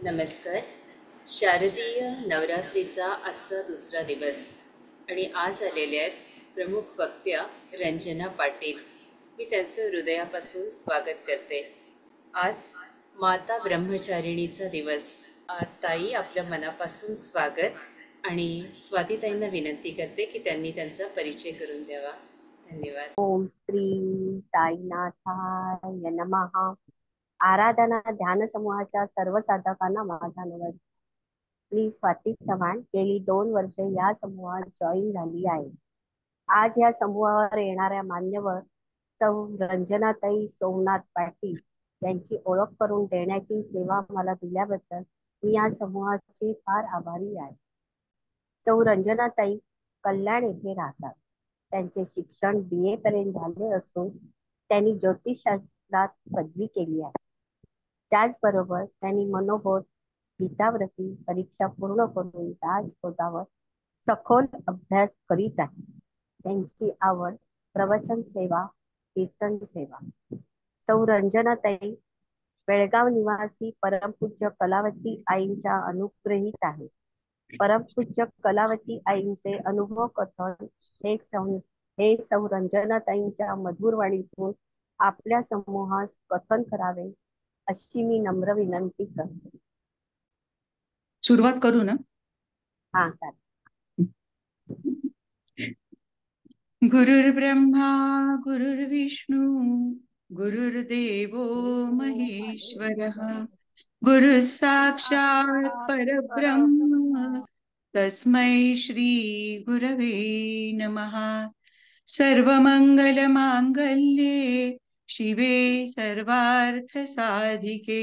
नमस्कार. शारदीय नवरात्रीचा आजचा दुसरा दिवस आणि आज आलेले आहेत प्रमुख वक्त्या रंजना पाटील. मी त्यांचं हृदयापासून स्वागत करते. आज माता ब्रह्मचारिणीचा दिवस. ताई, आपल्या मनापासून स्वागत आणि स्वातीताईंना विनंती करते की त्यांनी त्यांचा परिचय करून द्यावा. धन्यवाद. ओम श्री साईनाथाय नमः. आराधना ध्यान समूहाच्या सर्व साधकांना माझा नमस्कार. मी स्वाती चव्हाण गेली 2 वर्षे या समूहात जॉईन झाली आहे. आज या समूहावर येणाऱ्या मान्यवर सौ रंजनाताई सोमनाथ पाटील यांची ओळख करून देण्याची सेवा मला दिल्याबद्दल मी या समूहाची फार आभारी आहे. सौ रंजनाताई कल्याण येथे राहतात. त्यांचे शिक्षण BA पर्यंत झाले असून त्यांनी ज्योतिषशास्त्रात पदवी केली आहे. त्याचबरोबर त्यांनी मनोबोध गीताव्रती परीक्षा पूर्ण करून राजपदावर सखोल अभ्यास करीत आहे. त्यांची आवड प्रवचन सेवा, कीर्तन सेवा. सौ रंजनाताई बेळगाव निवासी परमपूज्य कलावती आईंच्या अनुग्रहित आहे. परमपूज्य कलावती आईंचे अनुभव कथन हे सौ रंजनाताईंच्या मधुर वाणीतून आपल्या समूहास कथन करावे अशी मी नम्र विनंती करते. सुरुवात करू ना? हा, गुरुर्ब्रह्मा गुरुर्विष्णू गुरुर्देवो महेश्वरः गुरु साक्षात् परब्रह्म तस्मै श्री गुरवे नमः. सर्वमंगल मांगल्ये शिवे सर्वार्थ साधिके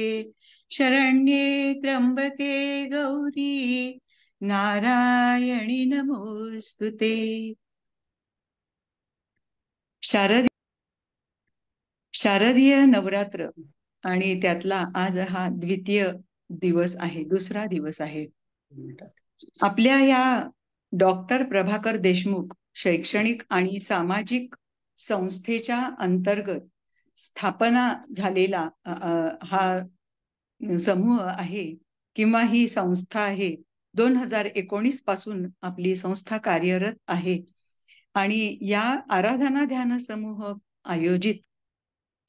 शरण्ये त्र्यंबके गौरी नारायणी नमोस्तुते. शारदीय नवरात्र आणि त्यातला आज हा द्वितीय दिवस आहे, दुसरा दिवस आहे. आपल्या या डॉक्टर प्रभाकर देशमुख शैक्षणिक आणि सामाजिक संस्थेच्या अंतर्गत स्थापना झालेला हा समूह आहे किंवा ही संस्था आहे. 2019 पासून आपली संस्था कार्यरत आहे आणि या आराधना ध्यान समूह आयोजित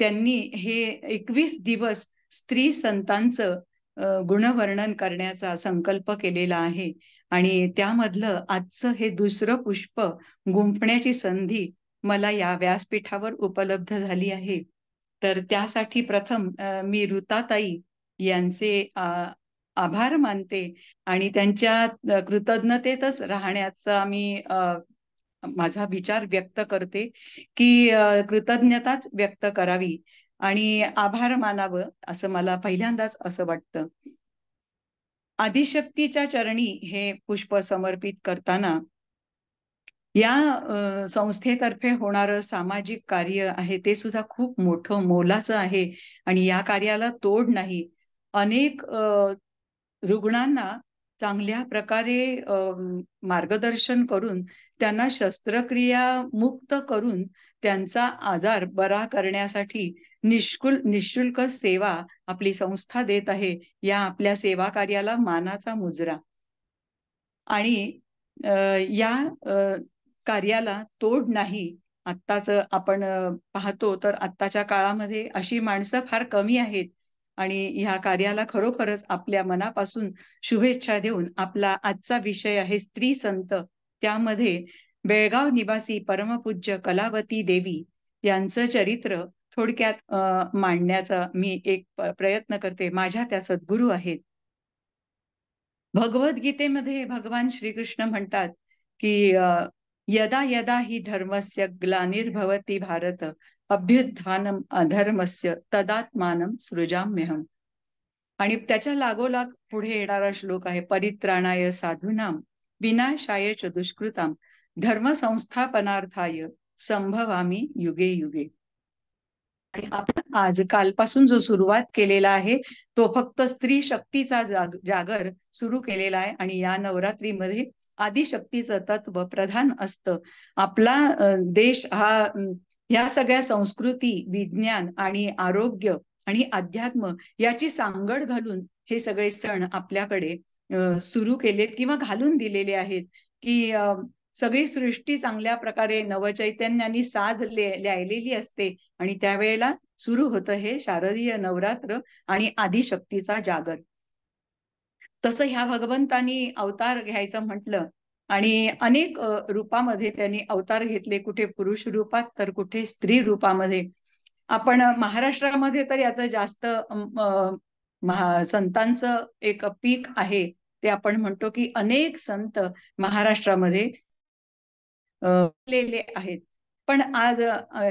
त्यांनी हे 21 दिवस स्त्री संतांचं गुणवर्णन करण्याचा संकल्प केलेला आहे आणि त्यामधलं आजचं हे दुसरं पुष्प गुंफण्याची संधी मला या व्यासपीठावर उपलब्ध झाली आहे. तर त्यासाठी प्रथम मी ऋताताई यांचे आभार मानते आणि त्यांच्या कृतज्ञतेतच राहण्याचा मी माझा विचार व्यक्त करते की कृतज्ञताच व्यक्त करावी आणि आभार मानावं असं मला पहिल्यांदाच असं वाटतं. आदिशक्तीच्या चरणी हे पुष्प समर्पित करताना या संस्थेतर्फे होणारं सामाजिक कार्य आहे ते सुद्धा खूप मोठं मोलाचं आहे आणि या कार्याला तोड नाही. अनेक रुग्णांना चांगल्या प्रकारे मार्गदर्शन करून त्यांना शस्त्रक्रिया मुक्त करून त्यांचा आजार बरा करण्यासाठी निशुल्क सेवा आपली संस्था देत आहे. या आपल्या सेवा कार्याला मानाचा मुजरा. आणि या कार्याला तोड नाही. आत्ताच आपण पाहतो तर आत्ताच्या काळामध्ये अशी माणसं फार कमी आहेत आणि ह्या कार्याला खरोखरच आपल्या मनापासून शुभेच्छा देऊन आपला आजचा विषय आहे स्त्री संत. त्यामध्ये बेळगाव निवासी परमपूज्य कलावती देवी यांचं चरित्र थोडक्यात मांडण्याचा मी एक प्रयत्न करते. माझ्या त्या सद्गुरू आहेत. भगवद्गीतेमध्ये भगवान श्रीकृष्ण म्हणतात की यदा यदा हि धर्मस्य ग्लानिर्भवति भारत अभ्युत्थानम अधर्मस्य तदात्मानं सृजाम्यहम्. आणि त्याच्या लागोलाग पुढे येणारा श्लोक आहे परित्राणाय साधूनाम विनाशाय च दुष्कृताम धर्म संस्थापनार्थाय संभवामी युगे युगे. आणि आपण आज कालपासून जो सुरुवात केलेला आहे तो फक्त स्त्री शक्तीचा जागर सुरू केलेला आहे आणि या नवरात्रीमध्ये आदिशक्तीचं तत्व प्रधान असतं. आपला देश हा ह्या सगळ्या संस्कृती, विज्ञान आणि आरोग्य आणि अध्यात्म याची सांगड घालून हे सगळे सण आपल्याकडे सुरू केलेत किंवा घालून दिलेले आहेत, की सगळी सृष्टी चांगल्या प्रकारे नवचैतन्याने साज ल्यालेली असते आणि त्यावेळेला सुरू होतं हे शारदीय नवरात्र आणि आदिशक्तीचा जागर. तसं ह्या भगवंतानी अवतार घ्यायचं म्हटलं आणि अनेक रूपामध्ये त्यांनी अवतार घेतले, कुठे पुरुष रूपात तर कुठे स्त्री रूपामध्ये. आपण महाराष्ट्रामध्ये तर याचं जास्त संतांचं एक पीक आहे. ते आपण म्हणतो की अनेक संत महाराष्ट्रामध्ये लेले आहेत. पण आज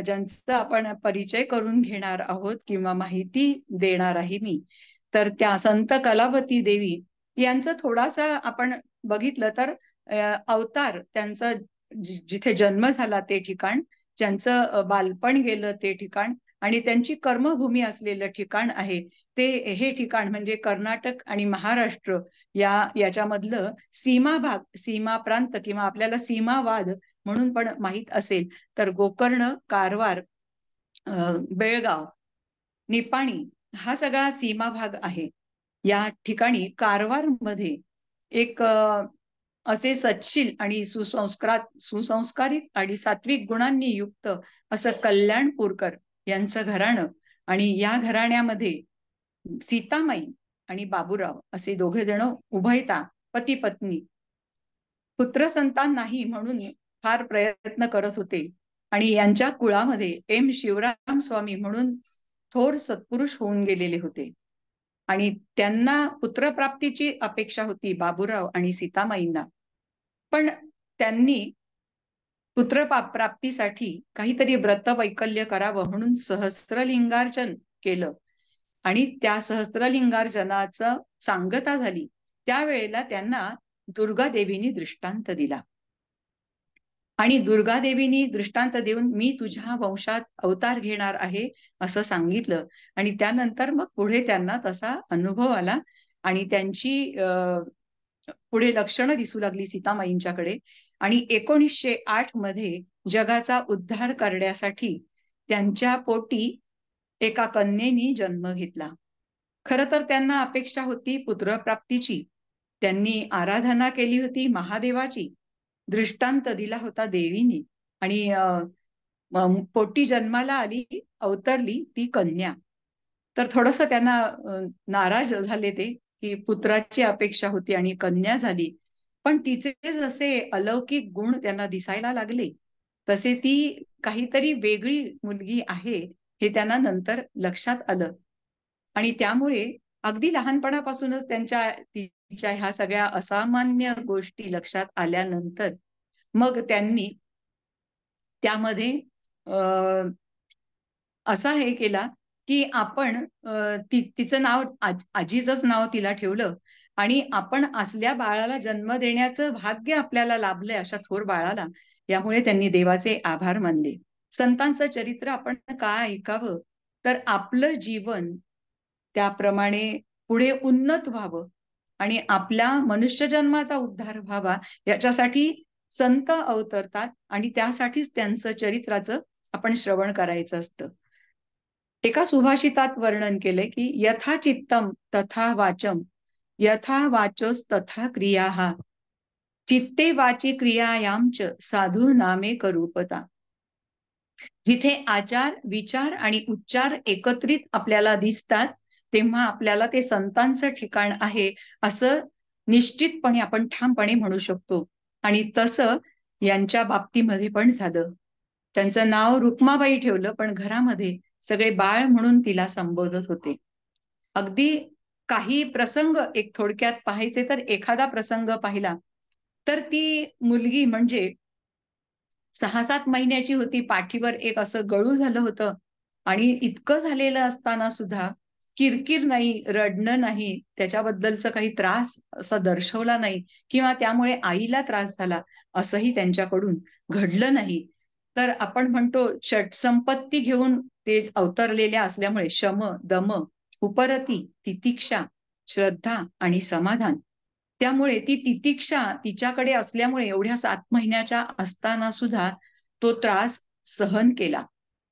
ज्यांचा आपण परिचय करून घेणार आहोत किंवा माहिती देणार आहे मी, तर त्या संत कलावती देवी यांचं थोडासा आपण बघितलं तर अवतार त्यांचा जिथे जन्म झाला ते ठिकाण, ज्यांचं बालपण गेलं ते ठिकाण आणि त्यांची कर्मभूमी असलेलं ठिकाण आहे ते हे ठिकाण म्हणजे कर्नाटक आणि महाराष्ट्र याच्यामधलं सीमा भाग, सीमा प्रांत किंवा आपल्याला सीमावाद म्हणून पण माहित असेल तर गोकर्ण, कारवार, बेळगाव, निपाणी हा सगळा सीमा भाग आहे. या ठिकाणी कारवार मध्ये एक असे सच्छील आणि सुसंस्कारित आणि सात्विक गुणांनी युक्त असं कल्याणपूरकर यांचं घराणं आणि या घराण्यामध्ये सीतामाई आणि बाबूराव असे दोघे जण उभयता पती पत्नी पुत्रसंतान नाही म्हणून फार प्रयत्न करत होते आणि यांच्या कुळामध्ये एम शिवराम स्वामी म्हणून थोर सत्पुरुष होऊन गेलेले होते आणि त्यांना पुत्रप्राप्तीची अपेक्षा होती बाबूराव आणि सीतामाईंना. पण त्यांनी पुत्रप्राप्तीसाठी काहीतरी व्रतवैकल्य करावं म्हणून सहस्त्रलिंगार्चन केलं आणि त्या सहस्त्रलिंगार्चनाचं सांगता झाली. त्यावेळेला त्यांना दुर्गादेवीनी दृष्टांत दिला आणि दुर्गादेवीनी दृष्टांत देऊन मी तुझ्या वंशात अवतार घेणार आहे असं सांगितलं आणि त्यानंतर मग पुढे त्यांना तसा अनुभव आला आणि त्यांची पुढे लक्षणं दिसू लागली सीतामाईंच्याकडे आणि 1908 मध्ये जगाचा उद्धार करण्यासाठी त्यांच्या पोटी एका कन्येनी जन्म घेतला. खरं तर त्यांना अपेक्षा होती पुत्रप्राप्तीची. त्यांनी आराधना केली होती महादेवाची, दृष्टांत दिला होता देवीनी आणि पोटी जन्माला आली, अवतरली ती कन्या. तर थोडस त्यांना नाराज झाले ते की पुत्राची अपेक्षा होती आणि कन्या झाली. पण तिचे जसे अलौकिक गुण त्यांना दिसायला लागले तसे ती काहीतरी वेगळी मुलगी आहे हे त्यांना नंतर लक्षात आलं आणि त्यामुळे अगदी लहानपणापासूनच तिच्या ह्या सगळ्या असामान्य गोष्टी लक्षात आल्यानंतर मग त्यांनी त्यामध्ये असा हे केला की आपण तिचं नाव आजीचंच नाव तिला ठेवलं आणि आपण असल्या बाळाला जन्म देण्याचं भाग्य आपल्याला लाभलंय अशा थोर बाळाला. यामुळे त्यांनी देवाचे आभार मानले. संतांचं चरित्र आपण का ऐकावं तर आपलं जीवन त्याप्रमाणे पुढे उन्नत व्हावं आणि आपल्या मनुष्य जन्माचा उद्धार व्हावा याच्यासाठी संत अवतरतात आणि त्यासाठीच त्यांचं चरित्राचं आपण श्रवण करायचं असतं. एका सुभाषितात वर्णन केले की यथा चित्तम तथा वाचम, यथा वाचोस तथा क्रिया, चित्ते वाची क्रियायामच साधू नामे करूपता. जिथे आचार, विचार आणि उच्चार एकत्रित आपल्याला दिसतात तेव्हा आपल्याला ते संतांचं ठिकाण आहे असं निश्चितपणे आपण ठामपणे म्हणू शकतो. आणि तसं यांच्या बाबतीमध्ये पण झालं. त्यांचं नाव रुक्माबाई ठेवलं पण घरामध्ये सगळे बाळ म्हणून तिला संबोधत होते. अगदी काही प्रसंग एक थोडक्यात पाहायचे तर एखादा प्रसंग पाहिला तर ती मुलगी म्हणजे 6-7 महिन्याची होती. पाठीवर एक असं गळू झालं होतं आणि इतकं झालेलं असताना सुद्धा किरकिर नाही, रडणं नाही, त्याच्याबद्दलचा काही त्रास असा दर्शवला नाही किंवा त्यामुळे आईला त्रास झाला असंही त्यांच्याकडून घडलं नाही. तर आपण म्हणतो षटसंपत्ती घेऊन ते अवतरलेल्या असल्यामुळे शम, दम, उपरती, तितिक्षा, श्रद्धा आणि समाधान. त्यामुळे ती तितिक्षा तिच्याकडे असल्यामुळे एवढ्या 7 महिन्याच्या असताना सुद्धा तो त्रास सहन केला,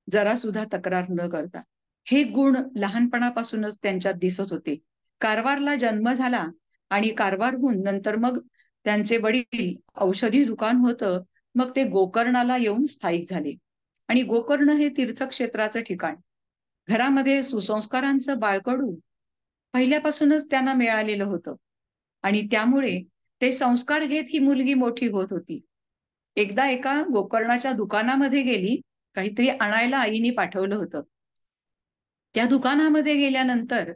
जरा सुद्धा तक्रार न करता. हे गुण लहानपणापासूनच त्यांच्यात दिसत होते. कारवारला जन्म झाला आणि कारवारहून नंतर मग त्यांचे वडील औषधी दुकान होतं. मग ते गोकर्णाला येऊन स्थायिक झाले आणि गोकर्ण हे तीर्थक्षेत्राचं ठिकाण. घरामध्ये सुसंस्कारांचं बाळकडू पहिल्यापासूनच त्यांना मिळालेलं होतं आणि त्यामुळे ते संस्कार घेत ही मुलगी मोठी होत होती. एकदा एका गोकर्णाच्या दुकानामध्ये गेली. काहीतरी आणायला आईने पाठवलं होतं. त्या दुकानामध्ये गेल्यानंतर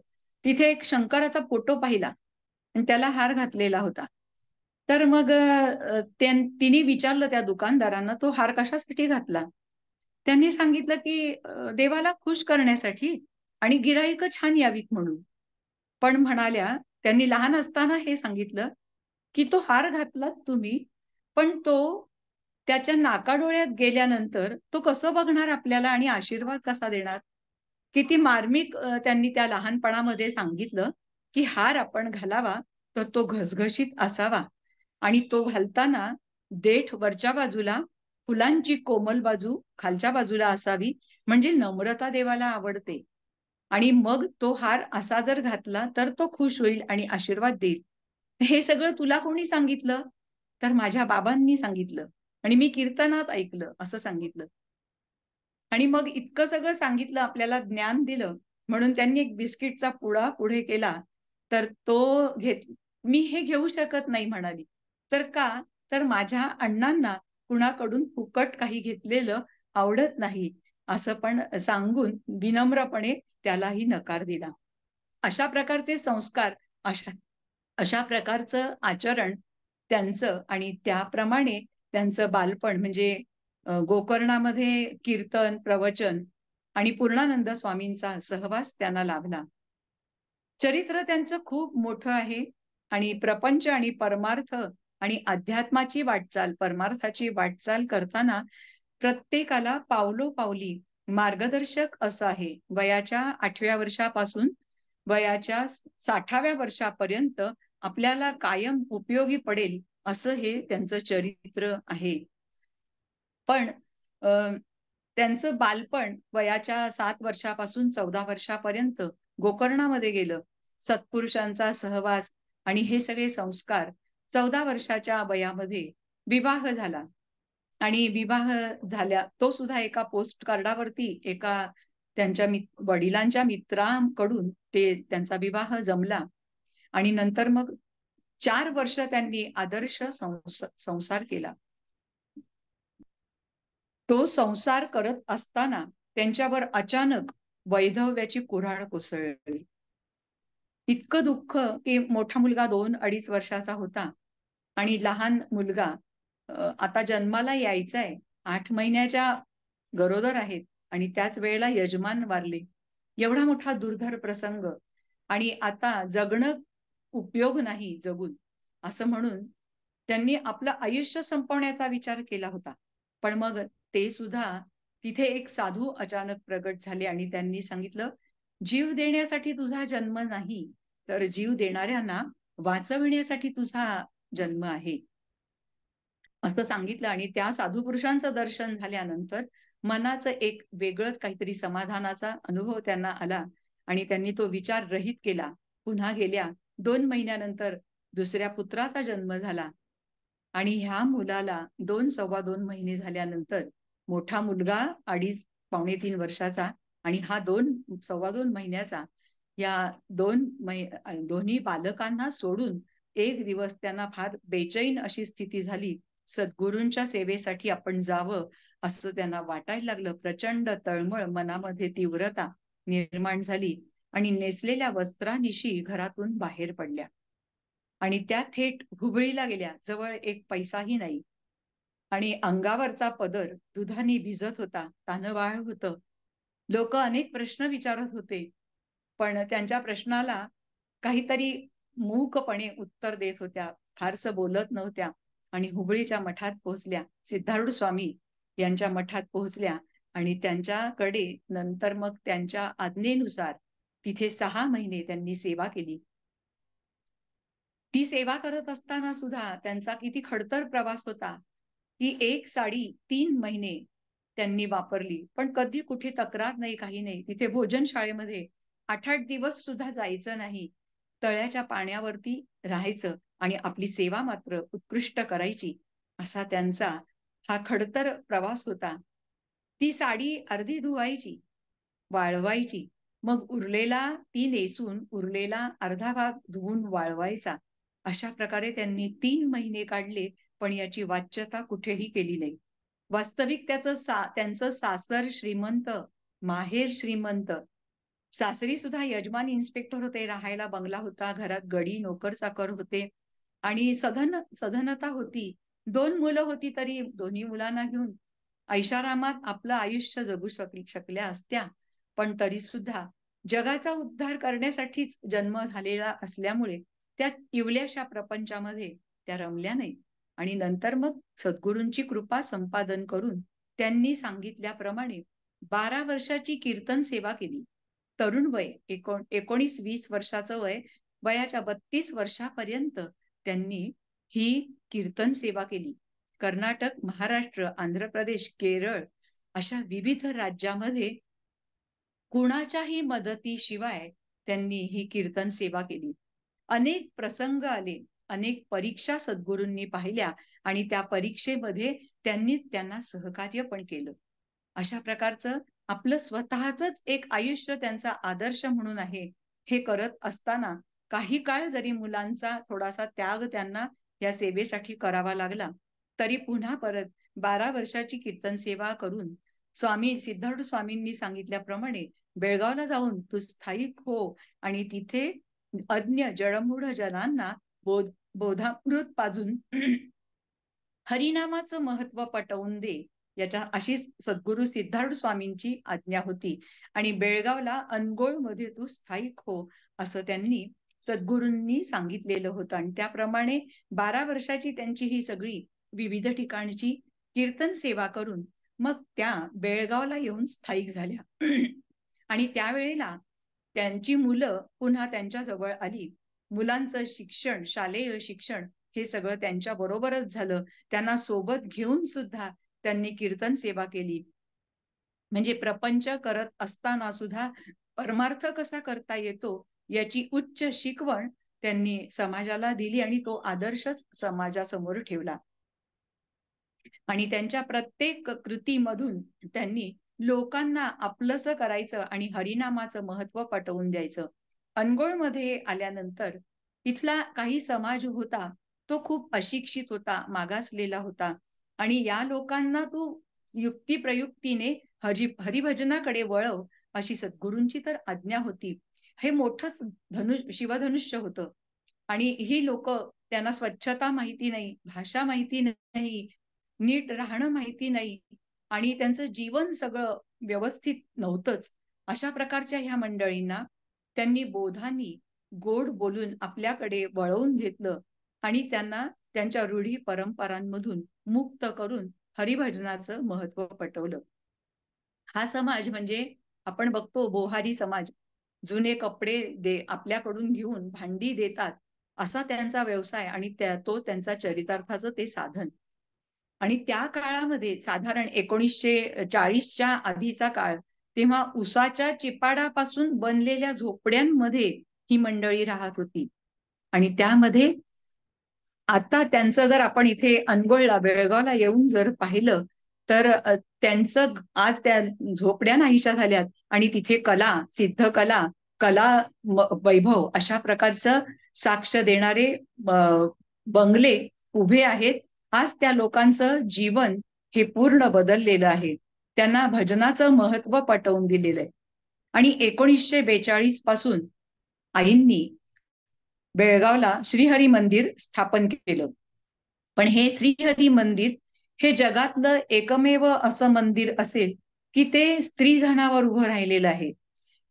तिथे एक शंकराचा फोटो पाहिला आणि त्याला हार घातलेला होता. तर मग तिने विचारलं त्या दुकानदारांना, "तो हार कशासाठी घातला?" त्यांनी सांगितलं, की देवाला खुश करण्यासाठी आणि गिराईकं छान यावीत म्हणून." पण म्हणाल्या, त्यांनी लहान असताना हे सांगितलं, की "तो हार घातलात तुम्ही, पण तो त्याच्या नाकाडोळ्यात गेल्यानंतर तो कसं बघणार आपल्याला आणि आशीर्वाद कसा देणार?" किती मार्मिक त्यांनी त्या लहानपणामध्ये सांगितलं, की हार आपण घालावा तर तो घसघशीत असावा आणि तो घालताना देठ वरच्या बाजूला, फुलांची कोमल बाजू खालच्या बाजूला असावी, म्हणजे नम्रता देवाला आवडते. आणि मग तो हार असा जर घातला, तर तो खुश होईल आणि आशीर्वाद देईल. हे सगळं तुला कोणी सांगितलं? तर माझ्या बाबांनी सांगितलं आणि मी कीर्तनात ऐकलं, असं सांगितलं. आणि मग इतकं सगळं सांगितलं, आपल्याला ज्ञान दिलं, म्हणून त्यांनी एक बिस्किटचा पुडा पुढे केला. तर तो "मी हे घेऊ शकत नाही" म्हणाली. तर का? तर माझ्या अण्णांना कुणाकडून फुकट काही घेतलेलं आवडत नाही, असं पण सांगून विनम्रपणे त्यालाही नकार दिला. अशा प्रकारचे संस्कार, अशा अशा प्रकारचं आचरण त्यांचं आणि त्याप्रमाणे त्यांचं बालपण म्हणजे गोकर्णामध्ये कीर्तन, प्रवचन आणि पूर्णानंद स्वामींचा सहवास त्यांना लाभला. चरित्र त्यांचं खूप मोठं आहे आणि प्रपंच आणि परमार्थ आणि अध्यात्माची वाटचाल, परमार्थाची वाटचाल करताना प्रत्येकाला पावलोपावली मार्गदर्शक असं आहे. वयाच्या 8व्या वर्षापासून वयाच्या 60व्या वर्षापर्यंत आपल्याला कायम उपयोगी पडेल असं हे त्यांचं चरित्र आहे. पण अ, त्यांचं बालपण वयाच्या 7 वर्षापासून 14 वर्षापर्यंत गोकर्णामध्ये गेलं. सत्पुरुषांचा सहवास आणि हे सगळे संस्कार 14 वर्षाच्या वयामध्ये विवाह झाला आणि विवाह झाल्या तो सुद्धा एका पोस्ट कार्डावरती एका त्यांच्या वडिलांच्या मित्रांकडून त्यांचा विवाह जमला आणि नंतर मग 4 वर्ष त्यांनी आदर्श संसार केला. तो संसार करत असताना त्यांच्यावर अचानक वैधव्याची कुऱ्हाड कोसळली. इतकं दुःख, की मोठा मुलगा 2-2.5 वर्षाचा होता आणि लहान मुलगा आता जन्माला यायचाय. 8 महिन्याच्या गरोदर आहेत आणि त्याच वेळेला यजमान वारले. एवढा मोठा दुर्धर प्रसंग आणि आता जगणं उपयोग नाही जगून, असं म्हणून त्यांनी आपलं आयुष्य संपवण्याचा विचार केला होता. पण मग ते सुद्धा तिथे एक साधू अचानक प्रगट झाले आणि त्यांनी सांगितलं, "जीव देण्यासाठी तुझा जन्म नाही, तर जीव देणाऱ्यांना वाचविण्यासाठी तुझा जन्म आहे." असं सांगितलं आणि त्या साधू पुरुषांचं दर्शन झाल्यानंतर मनाचं एक वेगळंच काहीतरी समाधानाचा अनुभव त्यांना आला आणि त्यांनी तो विचार रहित केला. पुन्हा गेल्या 2 महिन्यानंतर दुसऱ्या पुत्राचा जन्म झाला आणि ह्या मुलाला 2-2.25 महिने झाल्यानंतर मोठा मुलगा 2.5 पावणे 3 वर्षाचा आणि हा 2-2.25 महिन्याचा या दोन्ही बालकांना सोडून एक दिवस त्यांना फार बेचैन अशी स्थिती झाली. सद्गुरूंच्या सेवेसाठी आपण जावं असं त्यांना वाटायला लागलं. प्रचंड तळमळ मनामध्ये तीव्रता निर्माण झाली आणि नेसलेल्या वस्त्रानिशी घरातून बाहेर पडल्या आणि त्या थेट हुबळीला गेल्या. जवळ एक पैसाही नाही आणि अंगावरचा पदर दुधाने भिजत होता, तान्हवाळ होतं. लोकं अनेक प्रश्न विचारत होते, पण त्यांच्या प्रश्नाला काहीतरी मूकपणे उत्तर देत होत्या. फारसं बोलत नव्हत्या आणि हुबळीच्या मठात पोहोचल्या. सिद्धारूढ स्वामी यांच्या मठात पोहोचल्या आणि त्यांच्याकडे नंतर मग त्यांच्या आज्ञेनुसार तिथे 6 महिने त्यांनी सेवा केली. ती सेवा करत असताना सुद्धा त्यांचा किती खडतर प्रवास होता. ही एक साडी 3 महिने त्यांनी वापरली, पण कधी कुठे तक्रार नाही, काही नाही. तिथे भोजनशाळेमध्ये 8-8 दिवस सुद्धा जायचं नाही. तळ्याच्या पाण्यावरती राहायचं आणि आपली सेवा मात्र उत्कृष्ट करायची, असा त्यांचा हा खडतर प्रवास होता. ती साडी अर्धी धुवायची, वाळवायची, मग उरलेला ती नेसून उरलेला अर्धा भाग धुवून वाळवायचा. अशा प्रकारे त्यांनी 3 महिने काढले, पण याची वाच्यता कुठेही केली नाही. वास्तविक त्यांचं सासर श्रीमंत, माहेर श्रीमंत. सासरी सुद्धा यजमान इन्स्पेक्टर होते, राहायला बंगला होता, घरात गडी नोकर-चाकर होते आणि सधनता होती. 2 मुलं होती तरी दोन्ही मुलांना घेऊन ऐशारामात आपलं आयुष्य जगू शकल्या असत्या. पण तरी सुद्धा जगाचा उद्धार करण्यासाठीच जन्म झालेला असल्यामुळे त्या इवल्याशा प्रपंचामध्ये त्या रमल्या नाहीत. आणि नंतर मग सद्गुरूंची कृपा संपादन करून त्यांनी सांगितल्याप्रमाणे 12 वर्षाची कीर्तन सेवा केली. तरुण वय 19-20 वर्षाचं वय, वयाच्या 32 वर्षापर्यंत त्यांनी ही कीर्तन सेवा केली. कर्नाटक, महाराष्ट्र, आंध्र प्रदेश, केरळ अशा विविध राज्यामध्ये कुणाच्याही मदतीशिवाय त्यांनी ही कीर्तन सेवा केली. अनेक प्रसंग आले, अनेक परीक्षा सद्गुरूंनी पाहिल्या आणि त्या परीक्षेमध्ये त्यांनीच त्यांना सहकार्य पण केलं. अशा प्रकारचं आपलं स्वतःचंच एक आयुष्य त्यांचा आदर्श म्हणून आहे. हे करत असताना काही काळ जरी मुलांचा थोडासा त्याग त्यांना या सेवेसाठी करावा लागला, तरी पुन्हा परत 12 वर्षाची कीर्तन सेवा करून स्वामी सिद्धार्थ स्वामींनी सांगितल्याप्रमाणे बेळगावला जाऊन तू स्थायिक हो आणि तिथे अज्ञ जडमूढ जनांना बोधामृत पाजून हरिनामाचं महत्व पटवून दे, अशी सद्गुरू सिद्धार्थ स्वामींची आज्ञा होती. आणि बेळगावला अनगोळमध्ये तू स्थायिक हो, असं त्यांनी सद्गुरूंनी सांगितलेलं होतं. आणि त्याप्रमाणे 12 वर्षाची त्यांची ही सगळी विविध ठिकाणची कीर्तन सेवा करून मग त्या बेळगावला येऊन स्थायिक झाल्या. आणि त्यावेळेला त्यांची मुलं पुन्हा त्यांच्या जवळ आली. मुलांचं शिक्षण, शालेय शिक्षण हे सगळं त्यांच्या बरोबरच झालं. त्यांना सोबत घेऊन सुद्धा त्यांनी कीर्तन सेवा केली. म्हणजे प्रपंच करत असताना सुद्धा परमार्थ कसा करता येतो याची उच्च शिकवण त्यांनी समाजाला दिली आणि तो आदर्शच समाजासमोर ठेवला. आणि त्यांच्या प्रत्येक कृतीमधून त्यांनी लोकांना आपलंसं करायचं आणि हरिनामाचं महत्व पटवून द्यायचं. अनगोळमध्ये आल्यानंतर इथला काही समाज होता, तो खूप अशिक्षित होता, मागासलेला होता आणि या लोकांना तू युक्तिप्रयुक्तीने हरिभजनाकडे वळव, अशी सद्गुरूंची तर आज्ञा होती. हे मोठंच शिवधनुष्य होतं आणि ही लोक, त्यांना स्वच्छता माहिती नाही, भाषा माहिती नाही, नीट राहणं माहिती नाही आणि त्यांचं जीवन सगळं व्यवस्थित नव्हतंच. अशा प्रकारच्या ह्या मंडळींना त्यांनी बोधांनी गोड बोलून आपल्याकडे वळवून घेतलं आणि त्यांना त्यांच्या रूढी परंपरांमधून मुक्त करून हरिभजनाचं महत्व पटवलं. हा समाज म्हणजे आपण बघतो बोहारी समाज, जुने कपडे आपल्याकडून घेऊन भांडी देतात, असा त्यांचा व्यवसाय आणि तो त्यांचा चरितार्थाचं ते साधन. आणि त्या काळामध्ये साधारण 1940च्या आधीचा काळ, तेव्हा उसाच्या चिपाडापासून बनलेल्या झोपड्यांमध्ये ही मंडळी राहत होती. आणि त्यामध्ये आता त्यांचं जर आपण इथे अनगोळला, बेळगावला येऊन जर पाहिलं तर त्यांचं आज त्या झोपड्या नाहीशा झाल्यात आणि तिथे कला, सिद्ध कला वैभव अशा प्रकारचं साक्ष देणारे बंगले उभे आहेत. आज त्या लोकांचं जीवन हे पूर्ण बदललेलं आहे. त्यांना भजनाचं महत्व पटवून दिलेलं आहे. आणि 1942 पासून आईंनी बेळगावला श्रीहरी मंदिर स्थापन केलं. पण हे श्रीहरी मंदिर हे जगातलं एकमेव असं मंदिर असेल की ते स्त्रीधनावर उभं राहिलेलं आहे.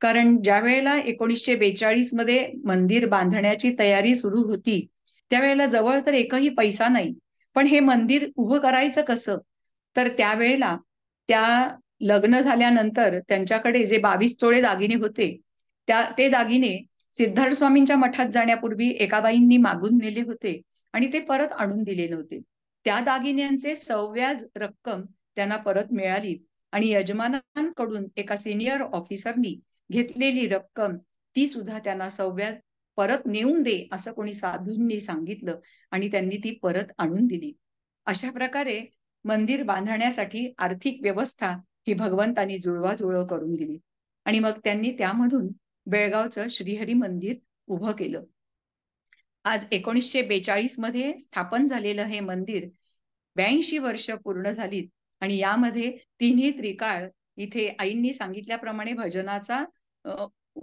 कारण ज्या वेळेला 1942 मध्ये मंदिर बांधण्याची तयारी सुरू होती, त्यावेळेला जवळ तर एकही पैसा नाही. पण हे मंदिर उभं करायचं कसं? तर त्यावेळेला त्या लग्न झाल्यानंतर त्यांच्याकडे जे 22 तोळे दागिने होते, ते दागिने सिद्धार्थ स्वामींच्या मठात जाण्यापूर्वी एका बाईंनी मागून नेले होते आणि ते परत आणून दिले नव्हते. त्या दागिन्यांचे सव्याज रक्कम त्यांना परत मिळाली आणि यजमानांकडून एका सिनियर ऑफिसरनी घेतलेली रक्कम ती सुद्धा त्यांना सव्या परत नेऊन दे असं कोणी साधूंनी सांगितलं आणि त्यांनी ती परत आणून दिली. अशा प्रकारे मंदिर बांधण्यासाठी आर्थिक व्यवस्था ही भगवंतांनी जुळवाजुळव करून दिली आणि मग त्यांनी त्यामधून बेळगावचं श्रीहरी मंदिर उभं केलं. आज 1942 मध्ये स्थापन झालेलं हे मंदिर 82 वर्ष पूर्ण झालीत आणि यामध्ये तिन्ही त्रिकाळ इथे आईंनी सांगितल्याप्रमाणे भजनाचा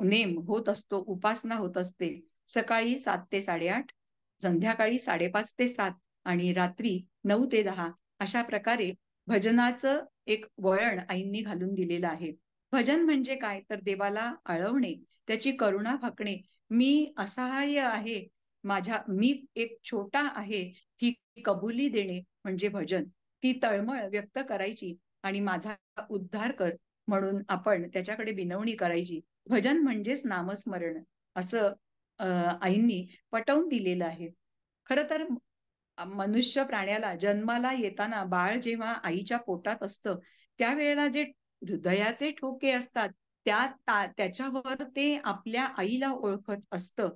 नेम होत असतो, उपासना होत असते. सकाळी 7 ते 8:30, संध्याकाळी 5:30 ते 7 आणि रात्री 9 ते 10 अशा प्रकारे भजनाचं एक वळण आईंनी घालून दिलेलं आहे. भजन म्हणजे काय तर देवाला आळवणे, त्याची करुणा भाकणे. मी असहाय्य आहे, मी एक छोटा आहे ही कबुली देणे म्हणजे भजन. ती तळमळ व्यक्त करायची आणि माझा उद्धार कर म्हणून आपण त्याच्याकडे विनवणी करायची. भजन म्हणजेच नामस्मरण असं आईंनी पटवून दिलेलं आहे. खरं तर मनुष्य प्राण्याला जन्माला येताना बाळ जेव्हा आईच्या पोटात असतं, त्यावेळेला जे हृदयाचे ठोके असतात, त्याच्यावर ते आपल्या आईला ओळखत असतं.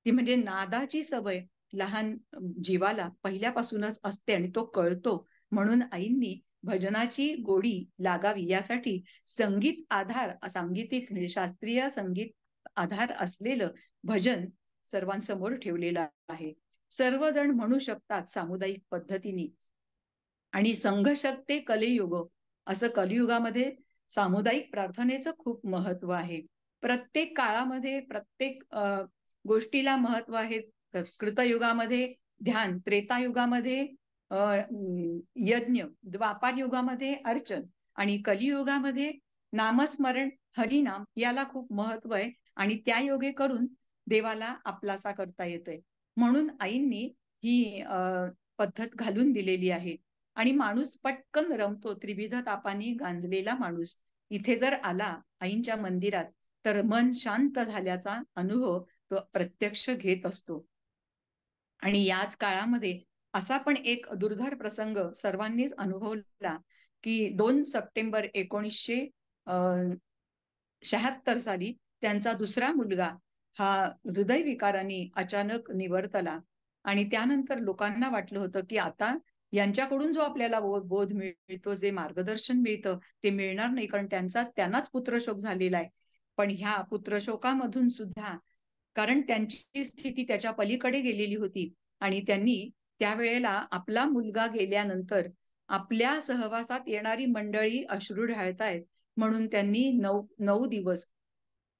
ती म्हणजे नादाची सवय लहान जीवाला पहिल्यापासूनच असते आणि तो कळतो. म्हणून आईंनी भजनाची गोडी लागावी यासाठी सांगीतिक म्हणजे शास्त्रीय संगीत आधार असलेलं भजन सर्वांसमोर ठेवलेलं आहे. सर्वजण म्हणू शकतात सामुदायिक पद्धतीने आणि संघशक्ती कलियुग असं कलियुगामध्ये सामुदायिक प्रार्थनेचं खूप महत्व आहे. प्रत्येक काळामध्ये प्रत्येक गोष्टीला महत्व आहे. कृतयुगामध्ये ध्यान, त्रेतायुगामध्ये यज्ञ, द्वापार युगामध्ये अर्चन आणि कलियुगामध्ये नामस्मरण, हरिनाम याला खूप महत्व आहे आणि त्या योगे करून देवाला आपलासा करता येतोय. म्हणून आईंनी ही पद्धत घालून दिलेली आहे आणि माणूस पटकन रमतो. त्रिविध तापांनी गांजलेला माणूस इथे जर आला आईंच्या मंदिरात तर मन शांत झाल्याचा अनुभव तो प्रत्यक्ष घेत असतो. आणि याच काळामध्ये असा पण एक दुर्धर प्रसंग सर्वांनीच अनुभवला की 2 सप्टेंबर 1976 साली त्यांचा दुसरा मुलगा हा हृदयविकाराने अचानक निवर्तला आणि त्यानंतर लोकांना वाटलं होतं की आता यांच्याकडून जो आपल्याला बोध मिळतो, जे मार्गदर्शन मिळतं ते मिळणार नाही, कारण त्यांनाच पुत्रशोक झालेला आहे. पण ह्या पुत्रशोकामधून सुद्धा, कारण त्यांची स्थिती त्याच्या पलीकडे गेलेली होती आणि त्यांनी त्यावेळेला आपला मुलगा गेल्यानंतर आपल्या सहवासात येणारी मंडळी अश्रू ढाळतायत म्हणून त्यांनी 9 दिवस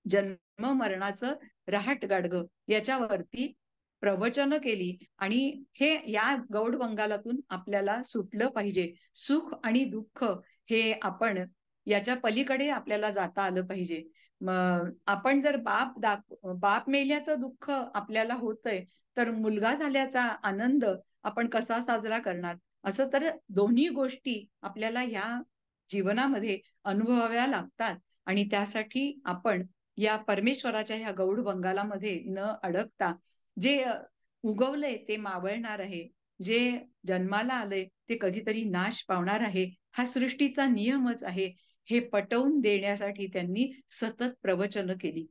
जन्म मरणाचं रहाट गाडगं याच्यावरती प्रवचन केली आणि या गौड बंगालातून आपल्याला सुटलं पाहिजे. सुख आणि दुःख हे आपण याच्या पलीकडे आपल्याला जाता आलं पाहिजे. आपण जर बाप मेल्याचं दुःख आपल्याला होतंय तर मुलगा झाल्याचा आनंद आपण कसा साजरा करणार? असं तर दोन्ही गोष्टी आपल्याला ह्या जीवनामध्ये अनुभवाव्या लागतात आणि त्यासाठी आपण या परमेश्वराच्या ह्या गौड बंगालामध्ये न अडकता जे उगवलंय ते मावळणार आहे, जे जन्माला आलंय ते कधीतरी नाश पावणार आहे, हा सृष्टीचा नियमच आहे, हे पटवून देण्यासाठी त्यांनी सतत प्रवचन केली.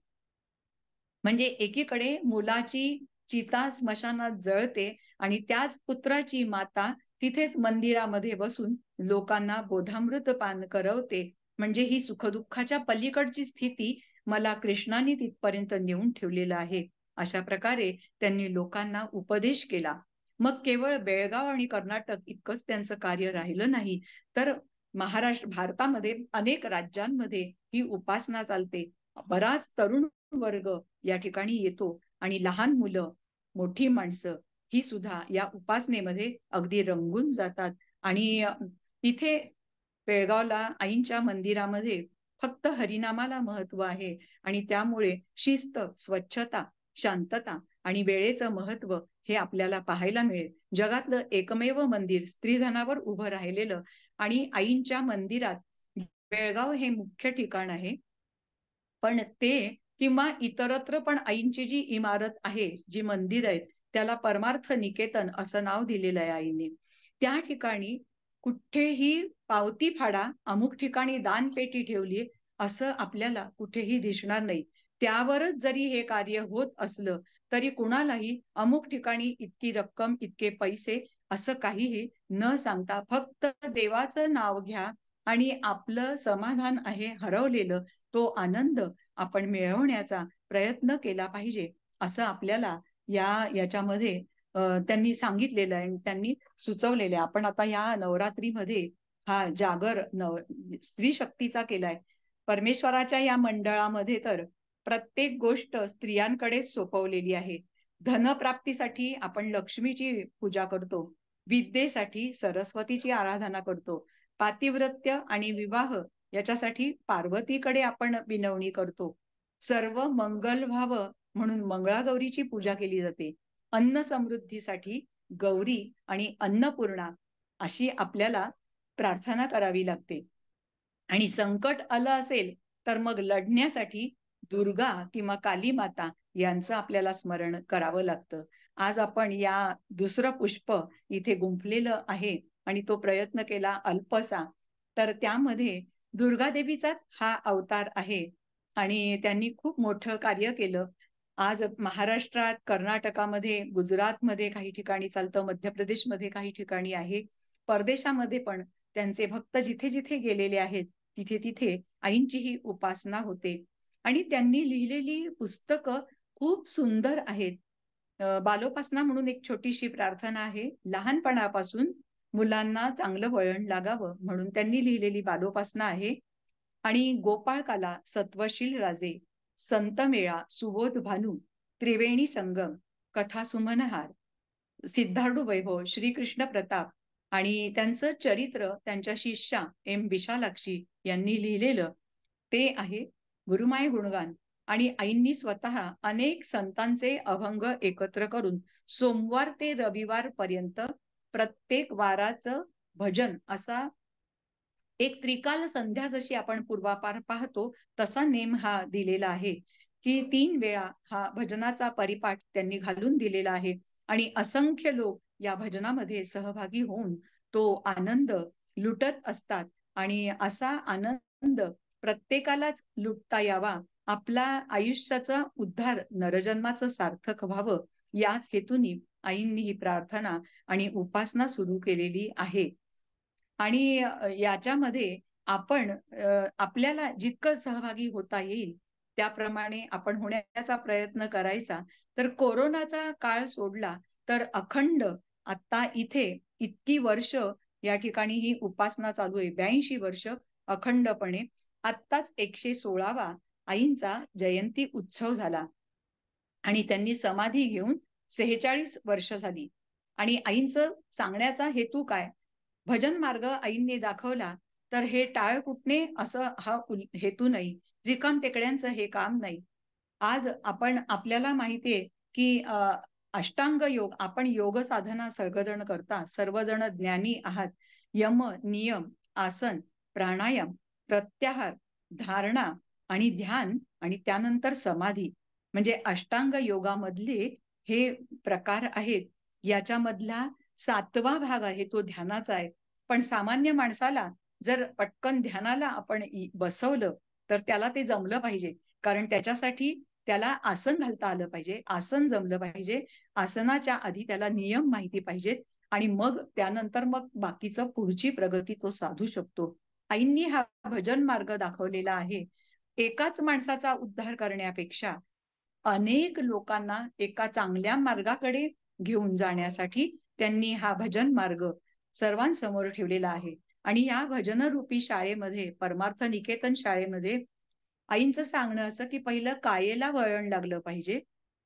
म्हणजे एकीकडे मुलाची चिता स्मशानात जळते आणि त्याच पुत्राची माता तिथेच मंदिरामध्ये बसून लोकांना बोधामृत पान करवते. म्हणजे ही सुखदुःखाच्या पलीकडची स्थिती मला कृष्णाने तिथपर्यंत नेऊन ठेवलेलं आहे. अशा प्रकारे त्यांनी लोकांना उपदेश केला. मग केवळ बेळगाव आणि कर्नाटक इतकंच त्यांचं कार्य राहिलं नाही, तर भारतामध्ये अनेक राज्यांमध्ये ही उपासना चालते. बराच तरुण वर्ग या ठिकाणी येतो आणि लहान मुलं, मोठी माणसं ही सुद्धा या उपासनेमध्ये अगदी रंगून जातात आणि तिथे बेळगावला आईंच्या मंदिरामध्ये फक्त हरिनामाला महत्व आहे आणि त्यामुळे शिस्त, स्वच्छता, शांतता आणि वेळेचं महत्व हे आपल्याला पाहायला मिळेल. जगातलं एकमेव मंदिर स्त्रीधनावर उभं राहिलेलं आणि आईंच्या मंदिरात बेळगाव हे मुख्य ठिकाण आहे. पण ते किंवा इतरत्र पण आईंची जी इमारत आहे, जी मंदिर आहेत, त्याला परमार्थ निकेतन असं नाव दिलेलं आहे आईंनी. त्या ठिकाणी कुठेही पावती फाडा, अमुक ठिकाणी दानपेटी ठेवली असं आपल्याला कुठेही दिसणार नाही. त्यावरच जरी हे कार्य होत असलं तरी कुणालाही अमुक ठिकाणी इतकी रक्कम, इतके पैसे असं काहीही न सांगता फक्त देवाचं नाव घ्या आणि आपलं समाधान आहे हरवलेलं, तो आनंद आपण मिळवण्याचा प्रयत्न केला पाहिजे, असं आपल्याला याच्यामध्ये त्यांनी सांगितलेलं आहे आणि त्यांनी सुचवलेलं आहे. आपण आता या नवरात्रीमध्ये हा जागर स्त्री शक्तीचा केलाय. परमेश्वराच्या या मंडळामध्ये तर प्रत्येक गोष्ट स्त्रियांकडेच सोपवलेली आहे. धनप्राप्तीसाठी आपण लक्ष्मीची पूजा करतो. विद्येसाठी सरस्वतीची आराधना करतो. पातिव्रत्य आणि विवाह याच्यासाठी पार्वतीकडे आपण विनवणी करतो. सर्व मंगल व्हावं म्हणून मंगळागौरीची पूजा केली जाते. अन्न समृद्धीसाठी गौरी आणि अन्नपूर्णा अशी आपल्याला प्रार्थना करावी लागते. आणि संकट आलं असेल तर मग लढण्यासाठी दुर्गा किंवा काली माता यांचं आपल्याला स्मरण करावं लागतं. आज आपण या दुसरं पुष्प इथे गुंफलेलं आहे आणि तो प्रयत्न केला अल्पसा, तर त्यामध्ये दुर्गादेवीचाच हा अवतार आहे आणि त्यांनी खूप मोठं कार्य केलं. आज महाराष्ट्रात, कर्नाटकामध्ये, गुजरातमध्ये काही ठिकाणी चालतं, मध्य प्रदेशमध्ये काही ठिकाणी आहे. परदेशामध्ये पण त्यांचे भक्त जिथे जिथे गेलेले आहेत तिथे तिथे आईंची ही उपासना होते. आणि त्यांनी लिहिलेली पुस्तकं खूप सुंदर आहेत. बालोपासना म्हणून एक छोटीशी प्रार्थना आहे. लहानपणापासून मुलांना चांगलं वळण लागावं म्हणून त्यांनी लिहिलेली बालोपासना आहे. आणि गोपाळकाला, सत्वशील राजे, संतमेळा, सुबोध भानू, त्रिवेणी संगम, कथा सुमनहार, सिद्धार्थ वैभव, श्रीकृष्ण प्रताप आणि त्यांचं चरित्र त्यांच्या शिष्या एम विशालाक्षी यांनी लिहिलेलं ते आहे गुरुमाय गुणगान. आणि आईंनी स्वतः अनेक संतांचे अभंग एकत्र करून सोमवार ते रविवार पर्यंत प्रत्येक वाराचं भजन असा एक त्रिकाल संध्या जशी आपण पूर्वापार पाहतो तसा नेम हा दिलेला आहे, की 3 वेळा हा भजनाचा परिपाठ त्यांनी घालून दिलेला आहे आणि असंख्य लोक या भजनामध्ये सहभागी होऊन तो आनंद लुटत असतात. आणि असा आनंद प्रत्येकालाच लुटता यावा, आपला आयुष्याचा उद्धार नरजन्माचं सार्थक व्हावं, याच हेतूनी आईंनी ही प्रार्थना आणि उपासना सुरू केलेली आहे. आणि याच्यामध्ये आपण आपल्याला जितकं सहभागी होता येईल त्याप्रमाणे आपण होण्याचा प्रयत्न करायचा. तर कोरोनाचा काळ सोडला तर अखंड आता इथे इतकी वर्ष या ठिकाणी ही उपासना चालू आहे, 82 वर्ष अखंडपणे. आत्ताच 116वा आईंचा जयंती उत्सव झाला आणि त्यांनी समाधी घेऊन 46 वर्ष झाली. आणि आईंचं सांगण्याचा हेतू काय? भजन मार्ग आईंनी दाखवला तर हे टाळ कुटणे असं हा हेतू नाही. रिकाम टेकड्यांचं हे काम नाही. आज आपण आपल्याला माहितीये की अष्टांग योग, आपण योग साधना सर्वजण करता, सर्वजण ज्ञानी आहात. यम, नियम, आसन, प्राणायाम, प्रत्याहार, धारणा आणि ध्यान आणि त्यानंतर समाधी म्हणजे अष्टांग योगामधले हे प्रकार आहेत. याच्यामधला 7वा भाग आहे तो ध्यानाचा आहे. पण सामान्य माणसाला जर पटकन ध्यानाला आपण बसवलं तर त्याला ते जमलं पाहिजे. कारण त्याच्यासाठी त्याला आसन घालता आलं पाहिजे, आसन जमलं पाहिजे. आसनाच्या आधी त्याला नियम माहिती पाहिजेत आणि मग त्यानंतर मग बाकीचं पुढची प्रगती तो साधू शकतो. आईंनी हा भजन मार्ग दाखवलेला आहे. एकाच माणसाचा उद्धार करण्यापेक्षा अनेक लोकांना एका चांगल्या मार्गाकडे घेऊन जाण्यासाठी त्यांनी हा भजन मार्ग सर्वांसमोर ठेवलेला आहे. आणि या भजनरूपी शाळेमध्ये, परमार्थ निकेतन शाळेमध्ये आईंचं सांगणं असं की पहिलं कायेला वळण लागलं पाहिजे,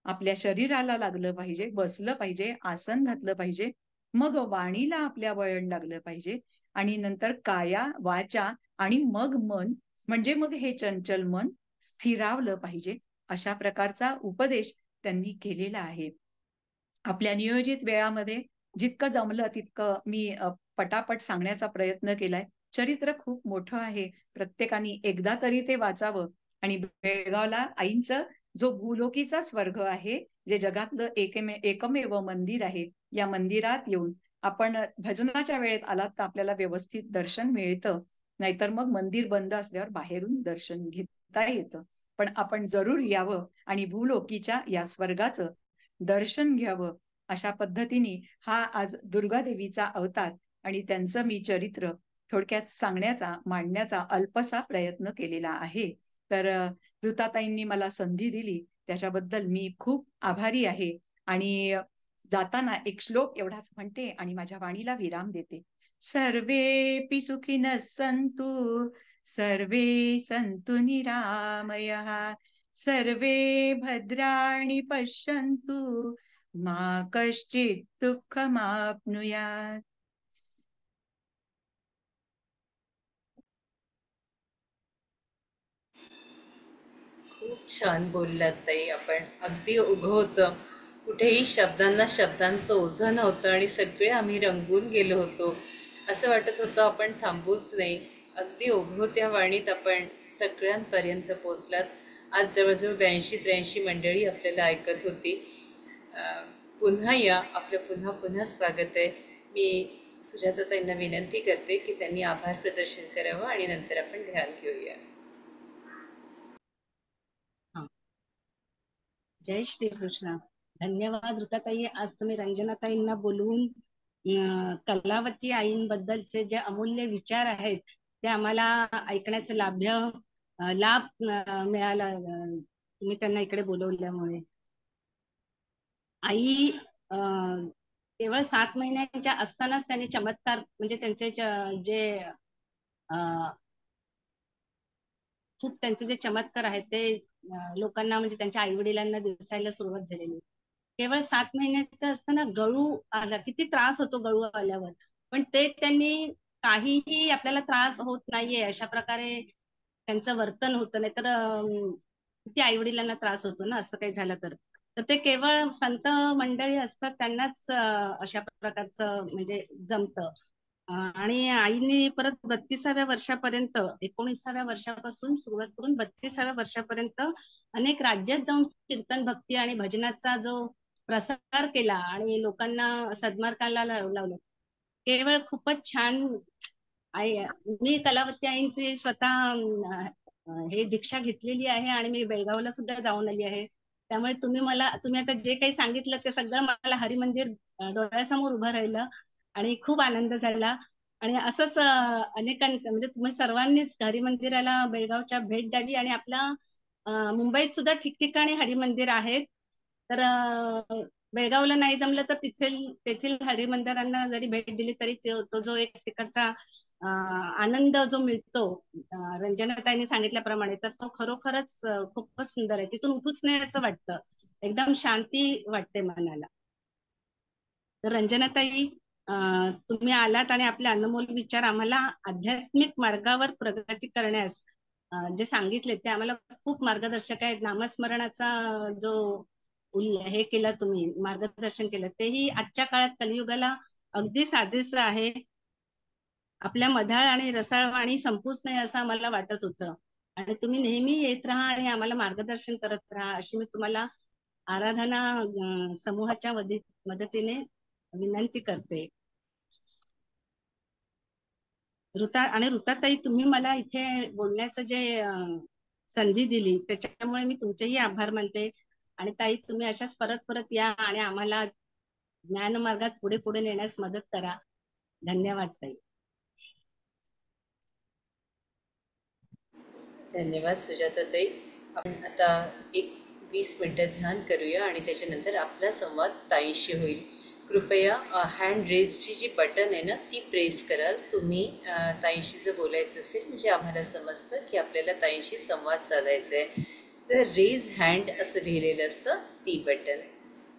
आपल्या शरीराला लागलं पाहिजे, बसलं पाहिजे, आसन घातलं पाहिजे, मग वाणीला आपल्या वळण लागलं पाहिजे आणि नंतर काया, वाचा आणि मग मन, म्हणजे मग हे चंचल मन स्थिरावलं पाहिजे. अशा प्रकारचा उपदेश त्यांनी केलेला आहे. आपल्या नियोजित वेळामध्ये जितकं जमलं तितकं मी पटापट सांगण्याचा प्रयत्न केलाय. चरित्र खूप मोठं आहे. प्रत्येकाने एकदा तरी ते वाचावं. आणि बेळगावला आईंचं जो भूलोकीचा स्वर्ग आहे, जे जगातलं एकमेव मंदिर आहे, या मंदिरात येऊन आपण भजनाच्या वेळेत आलात तर आपल्याला व्यवस्थित दर्शन मिळतं, नाहीतर मग मंदिर बंद असल्यावर बाहेरून दर्शन घेता येतं. पण आपण जरूर यावं आणि भूलोकीच्या या स्वर्गाचं दर्शन घ्यावं. अशा पद्धतीने हा आज दुर्गा देवीचा अवतार आणि त्यांचं मी चरित्र थोडक्यात सांगण्याचा, मांडण्याचा अल्पसा प्रयत्न केलेला आहे. तर ऋताताईंनी मला संधी दिली त्याच्याबद्दल मी खूप आभारी आहे. आणि जाताना एक श्लोक एवढाच म्हणते आणि माझ्या वाणीला विराम देते. सर्वेपि सुखिनः सन्तु, सर्वे सन्तु निरामयः, सर्वे भद्राणि पश्यन्तु, मा कश्चित् दुःखमाप्नुयात्. खूप छान बोललात ताई. आपण अगदी उभं होतं, कुठेही शब्दांना शब्दांचं ओझं नव्हतं आणि सगळे आम्ही रंगून गेलो होतो. असं वाटत होतं आपण थांबूच नाही. अगदी ओघवत्या वाणीत आपण सगळ्यांपर्यंत पोचलात. आज जवळजवळ 82-83 मंडळी आपल्याला ऐकत होती. अं, पुन्हा या, आपलं पुन्हा पुन्हा स्वागत आहे. मी सुजाताताईंना विनंती करते की त्यांनी आभार प्रदर्शन करावं आणि नंतर आपण ध्यान घेऊया. हा. जय श्री कृष्ण. धन्यवाद ऋताताई. आज तुम्ही रंजनाताईंना बोलवून कलावती आईंबद्दलचे जे अमूल्य विचार आहेत ते आम्हाला ऐकण्याचा लाभ मिळाला तुम्ही त्यांना इकडे बोलवल्यामुळे. आई केवळ 7 महिन्यांच्या असतानाच त्यांनी चमत्कार म्हणजे त्यांचे जे खूप त्यांचे जे चमत्कार आहेत ते लोकांना म्हणजे त्यांच्या आई वडिलांना दिसायला सुरुवात झालेली. केवळ 7 महिन्याचं असताना गळू आला. किती त्रास होतो गळू आल्यावर, पण ते त्यांनी काहीही आपल्याला त्रास होत नाहीये अशा प्रकारे त्यांचं वर्तन होतं. नाहीतर किती आई वडिलांना त्रास होतो ना असं काही झालं तर. तर ते केवळ संत मंडळी असतात त्यांनाच अशा प्रकारचं म्हणजे जमतं. आणि आईने परत 32व्या वर्षापर्यंत 19व्या वर्षापासून सुरुवात करून 32व्या वर्षापर्यंत अनेक राज्यात जाऊन कीर्तन भक्ती आणि भजनाचा जो प्रसार केला आणि लोकांना सद्मार्गाला लावलं. केवळ खूपच छान. आई मी कलावती आईंची स्वतः हे दीक्षा घेतलेली आहे आणि मी बेळगावला सुद्धा जाऊन आली आहे. त्यामुळे तुम्ही आता जे काही सांगितलं ते सगळं मला हरिमंदिर डोळ्यासमोर उभं राहिलं आणि खूप आनंद झाला. आणि असंच अनेकांनी म्हणजे तुम्ही सर्वांनीच हरिमंदिराला बेळगावच्या भेट द्यावी. आणि आपल्या मुंबईत सुद्धा ठिकठिकाणी हरिमंदिर आहेत. तर बेळगावला नाही जमलं तर तेथील हरिमंदिरांना जरी भेट दिली तरी तो जो एक तिकडचा आनंद जो मिळतो रंजनाताईंनी सांगितल्याप्रमाणे तर तो खरोखरच खूपच सुंदर आहे. तिथून उठूच नाही असं वाटतं. एकदम शांती वाटते मनाला. तर रंजनाताई तुम्ही आलात आणि आपले अनमोल विचार आम्हाला आध्यात्मिक मार्गावर प्रगती करण्यास जे सांगितले ते आम्हाला खूप मार्गदर्शक आहेत. नामस्मरणाचा जो हे केलं तुम्ही मार्गदर्शन केलं तेही आजच्या काळात कलियुगाला अगदी साजेसं आहे. आपल्या मधाळ आणि रसाळ वाणी संपूच नाही असं आम्हाला वाटत होतं. आणि तुम्ही नेहमी येत राहा आणि आम्हाला मार्गदर्शन करत राहा अशी मी तुम्हाला आराधना समूहाच्या मदतीने विनंती करते. ऋताताई तुम्ही मला इथे बोलण्याचं जे संधी दिली त्याच्यामुळे मी तुमचेही आभार मानते. आणि ताई तुम्ही अशाच परत परत या आणि आम्हाला ज्ञान मार्गात पुढे पुढे नेण्यास मदत करा. धन्यवाद ताई. धन्यवाद सुजाताताई. आपण आता एक 20 मिनटं ध्यान करूया आणि त्याच्यानंतर आपला संवाद ताईंशी होईल. कृपया हँड रेजची जी बटन आहे ना ती प्रेस कराल तुम्ही. ताईंशी जर बोलायचं असेल म्हणजे आम्हाला समजतं की आपल्याला ताईंशी संवाद साधायचा आहे. तर रेज हँड असं लिहिलेलं असतं ती बटन.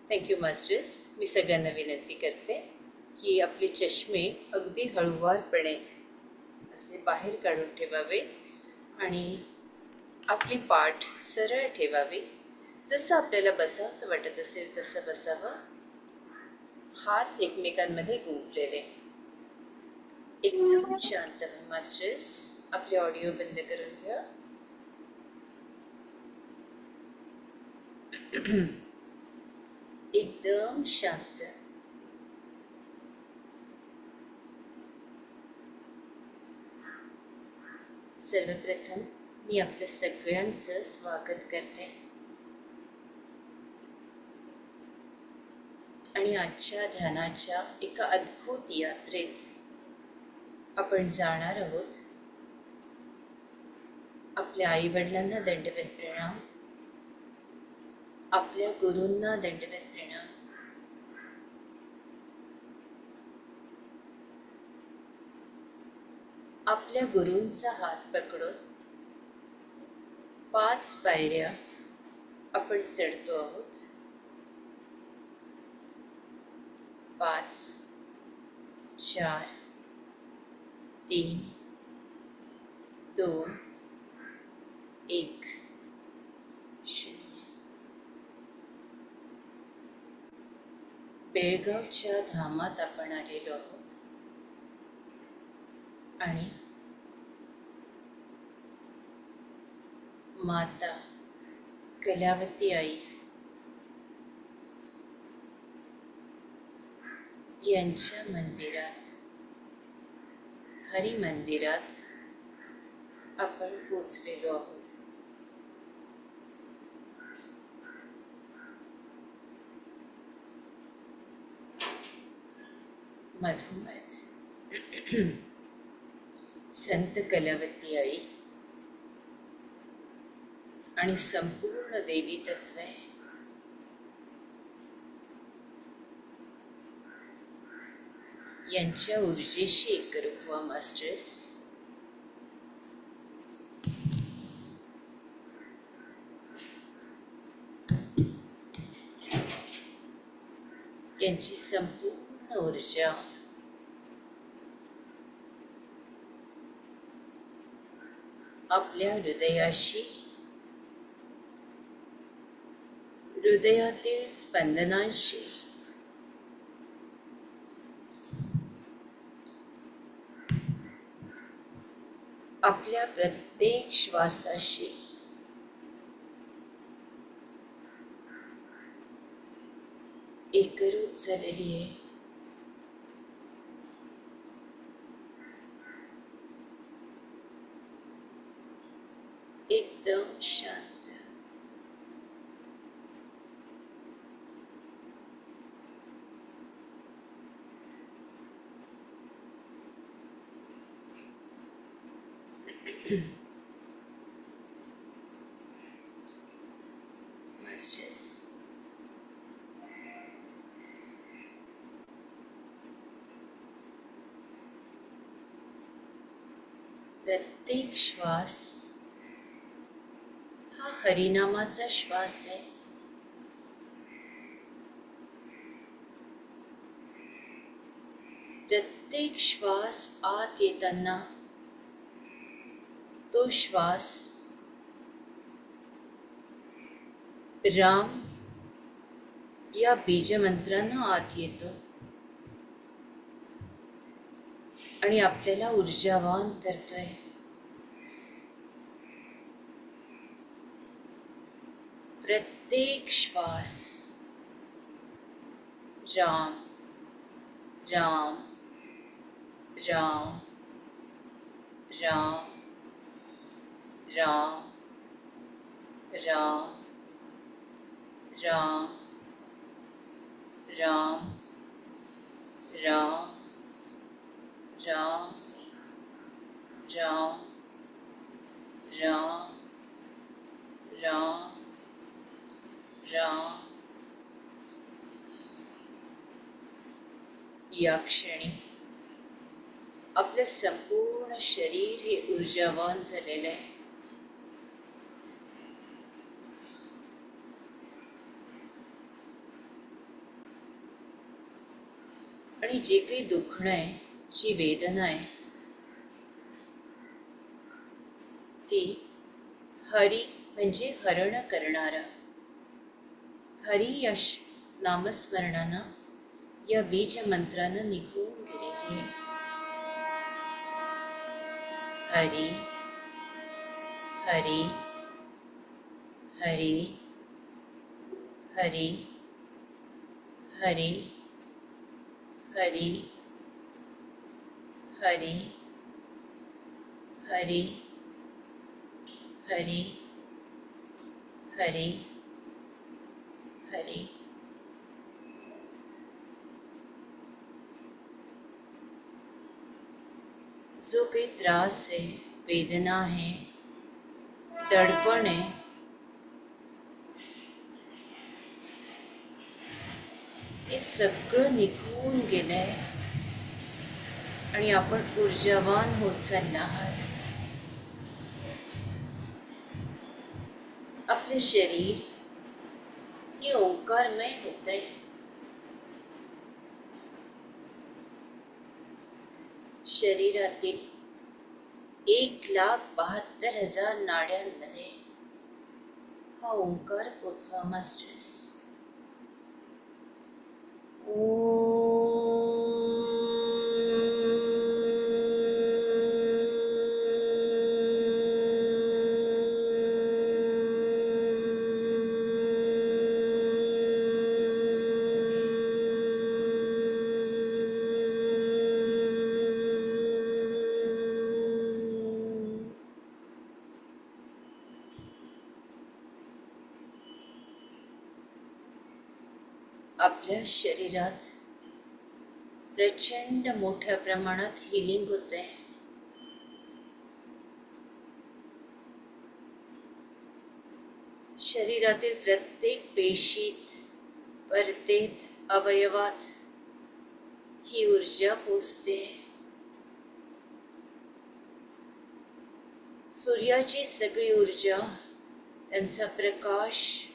Thank you masters. मी सगळ्यांना विनंती करते की आपले चष्मे अगदी हळुवारपणे असे बाहेर काढून ठेवावे आणि आपली पाठ सरळ ठेवावी. जसं आपल्याला बसावंसं वाटत असेल तसं बसावं. हात एकमेकांमध्ये गुंफलेले. एकदम शांत व्हा मास्टर्स. आपले ऑडिओ बंद करून घ्या. एकदम शांत. सर्वप्रथम मी आपलं सगळ्यांचं स्वागत करते आणि आजच्या ध्यानाच्या एका अद्भुत यात्रेत आपण जाणार आहोत. आपल्या आईवडिलांना दंडवत प्रणाम, आपल्या गुरूंना दंडवत प्रणाम, आपल्या गुरूंचा हात पकडून 5 पायऱ्या आपण चढतो आहोत. 5, 4, 3, 2, 1, 0. बेळगावच्या धामात आपण आलेलो आहोत आणि माता कलावती आई यांच्या मंदिरात, हरी मंदिरात आपण पोचलेलो आहोत. मधोमध संत कलावती आई आणि संपूर्ण देवी तत्व आहे. यांच्या ऊर्जेशी एकरूप व्हा मास्टर्स. यांची संपूर्ण ऊर्जा आपल्या हृदयाशी, हृदयातील स्पंदनांशी आपल्या प्रत्येक श्वासाशी एकरूप झालेली आहे. एकदम शांत. मास्टर्स, प्रत्येक श्वास हा हरिनामाचा श्वास आहे. प्रत्येक श्वास आत येताना तो श्वास राम या बीजमंत्रानं आत येतो आणि आपल्याला ऊर्जावान करतोय. प्रत्येक श्वास राम राम राम राम राम राम राम राम राम राम राम राम राम राम. या क्षणी आपलं संपूर्ण शरीर हे ऊर्जावान झालेलं आहे. आणि जे काही दुखणं आहे, जी वेदना आहे, ती हरी म्हणजे हरण करणारा, हरी या नामस्मरणानं, या बीज मंत्रानं निघून गेलेली आहे. हरी हरी हरी हरी हरी हरी हरी हरी हरि हरि हरि। जो भी त्रास है, वेदना है, दडपण आहे, हे सगळं निघून गेलंय आणि आपण ऊर्जावान होत चालला आहात. आपले शरीर हे ओंकारमय होतंय. शरीरातील 1,72,000 नाड्यांमध्ये हा ओंकार पोचवा मास्टर्स. आपल्या शरीरात प्रचंड मोठ्या प्रमाणात हिलिंग होते. शरीरातील प्रत्येक पेशीत, परतेत, अवयवात ही ऊर्जा पोचते. सूर्याची सगळी ऊर्जा, त्यांचा प्रकाश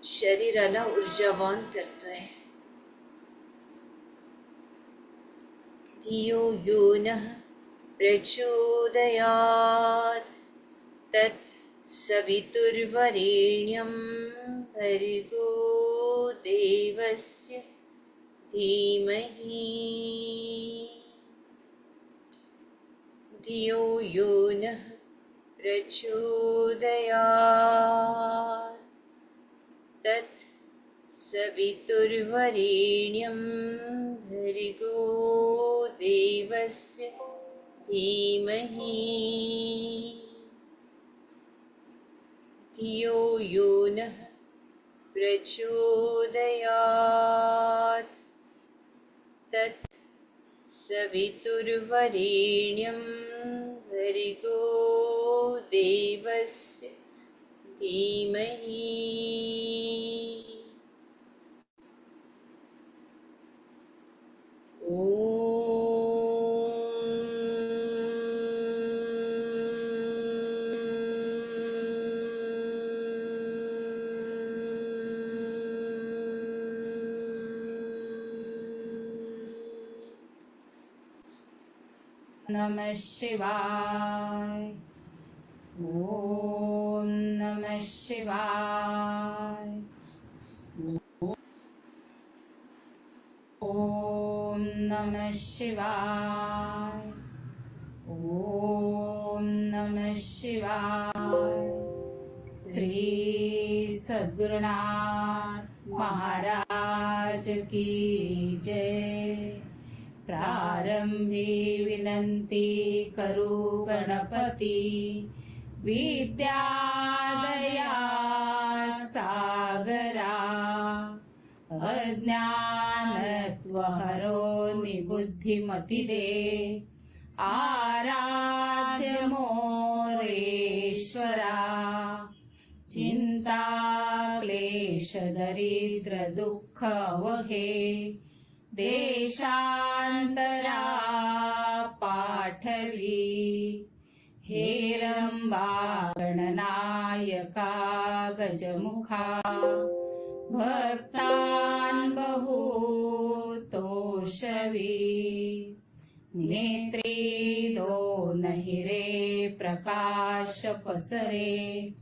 शरीराला ऊर्जावान करतोय. धियो यो नः प्रचोदयात् तत् सवितुर्वरेण्यं भर्गो देवस्य धीमहि. धियो यो नः प्रचोदयात् तत् सवितुर्वरेण्यं भर्गो देवस्य धीमहि. धियो यो नः प्रचोदयात् तत् सवितुर्वरेण्यं भर्गो देवस्य धीमहि. नमः शिवाय. ओम नमः शिवाय. ओम नमः शिवाय. ओम नमः शिवाय. श्री सद्गुरुनाथ महाराज की जय. प्रारंभी विनंती करू गणपती, विद्यादया सागरा. अज्ञानत्वहरो निबुद्धिमति दे, आराध्य मोरेश्वरा. चिंता क्लेश दरिद्र दुःख अवघे, देशांतरा पाठवी. हेरंबा गणनायका गजमुखा, भक्तान बहुतोषवी. नेत्री दोन हिरे प्रकाश पसरे,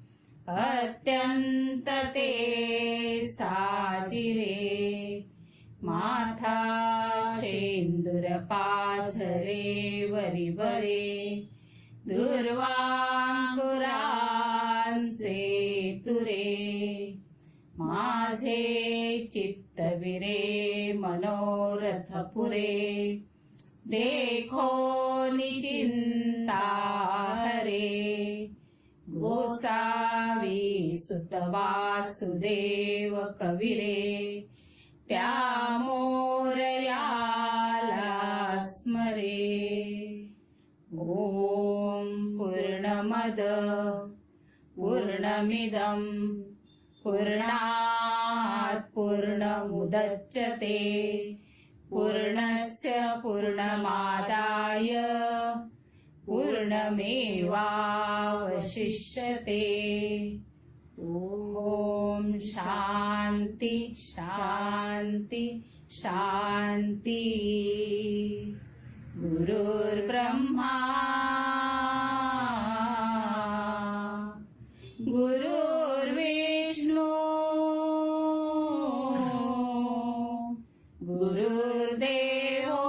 अत्यंत ते साजिरे. माथा शेंदूर पाझरे वरिवरे, दुर्वांकुरांचे तुरे. माझे चित्तविरे मनोरथ पुरे, देखो निचिंता हरे गोसावी सुत वासुदेव कविरे त्या मोरयाला स्मरे ओम पूर्णमद पूर्णमिदं पूर्णात् पूर्णमुदच्यते पूर्णस्य पूर्णमादाय पूर्णमेवावशिष्यते ओम शांति शांति शांति गुरुर्ब्रह्मा गुरुर्विष्णु गुरुर्देवो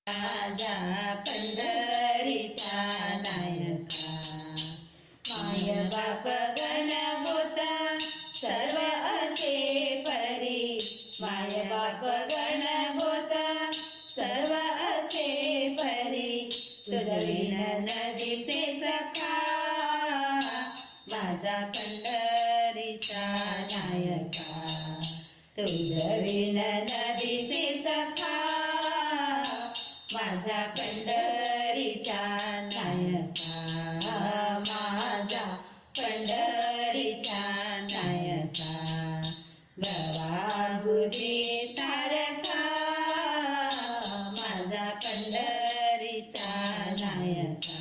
राजा पंढरीचा नायका माय बाप गणगोता सर्व असे परी माय बाप गणगोता सर्व असे परी तुझविण नदीचे सखा माझा पंढरीचा नायका तुझविण नदीचे सखा माझा पंढरीचा नायका माझा पंढरीचा नायका प्रवाहुदी तारका माझा पंढरीचा नायका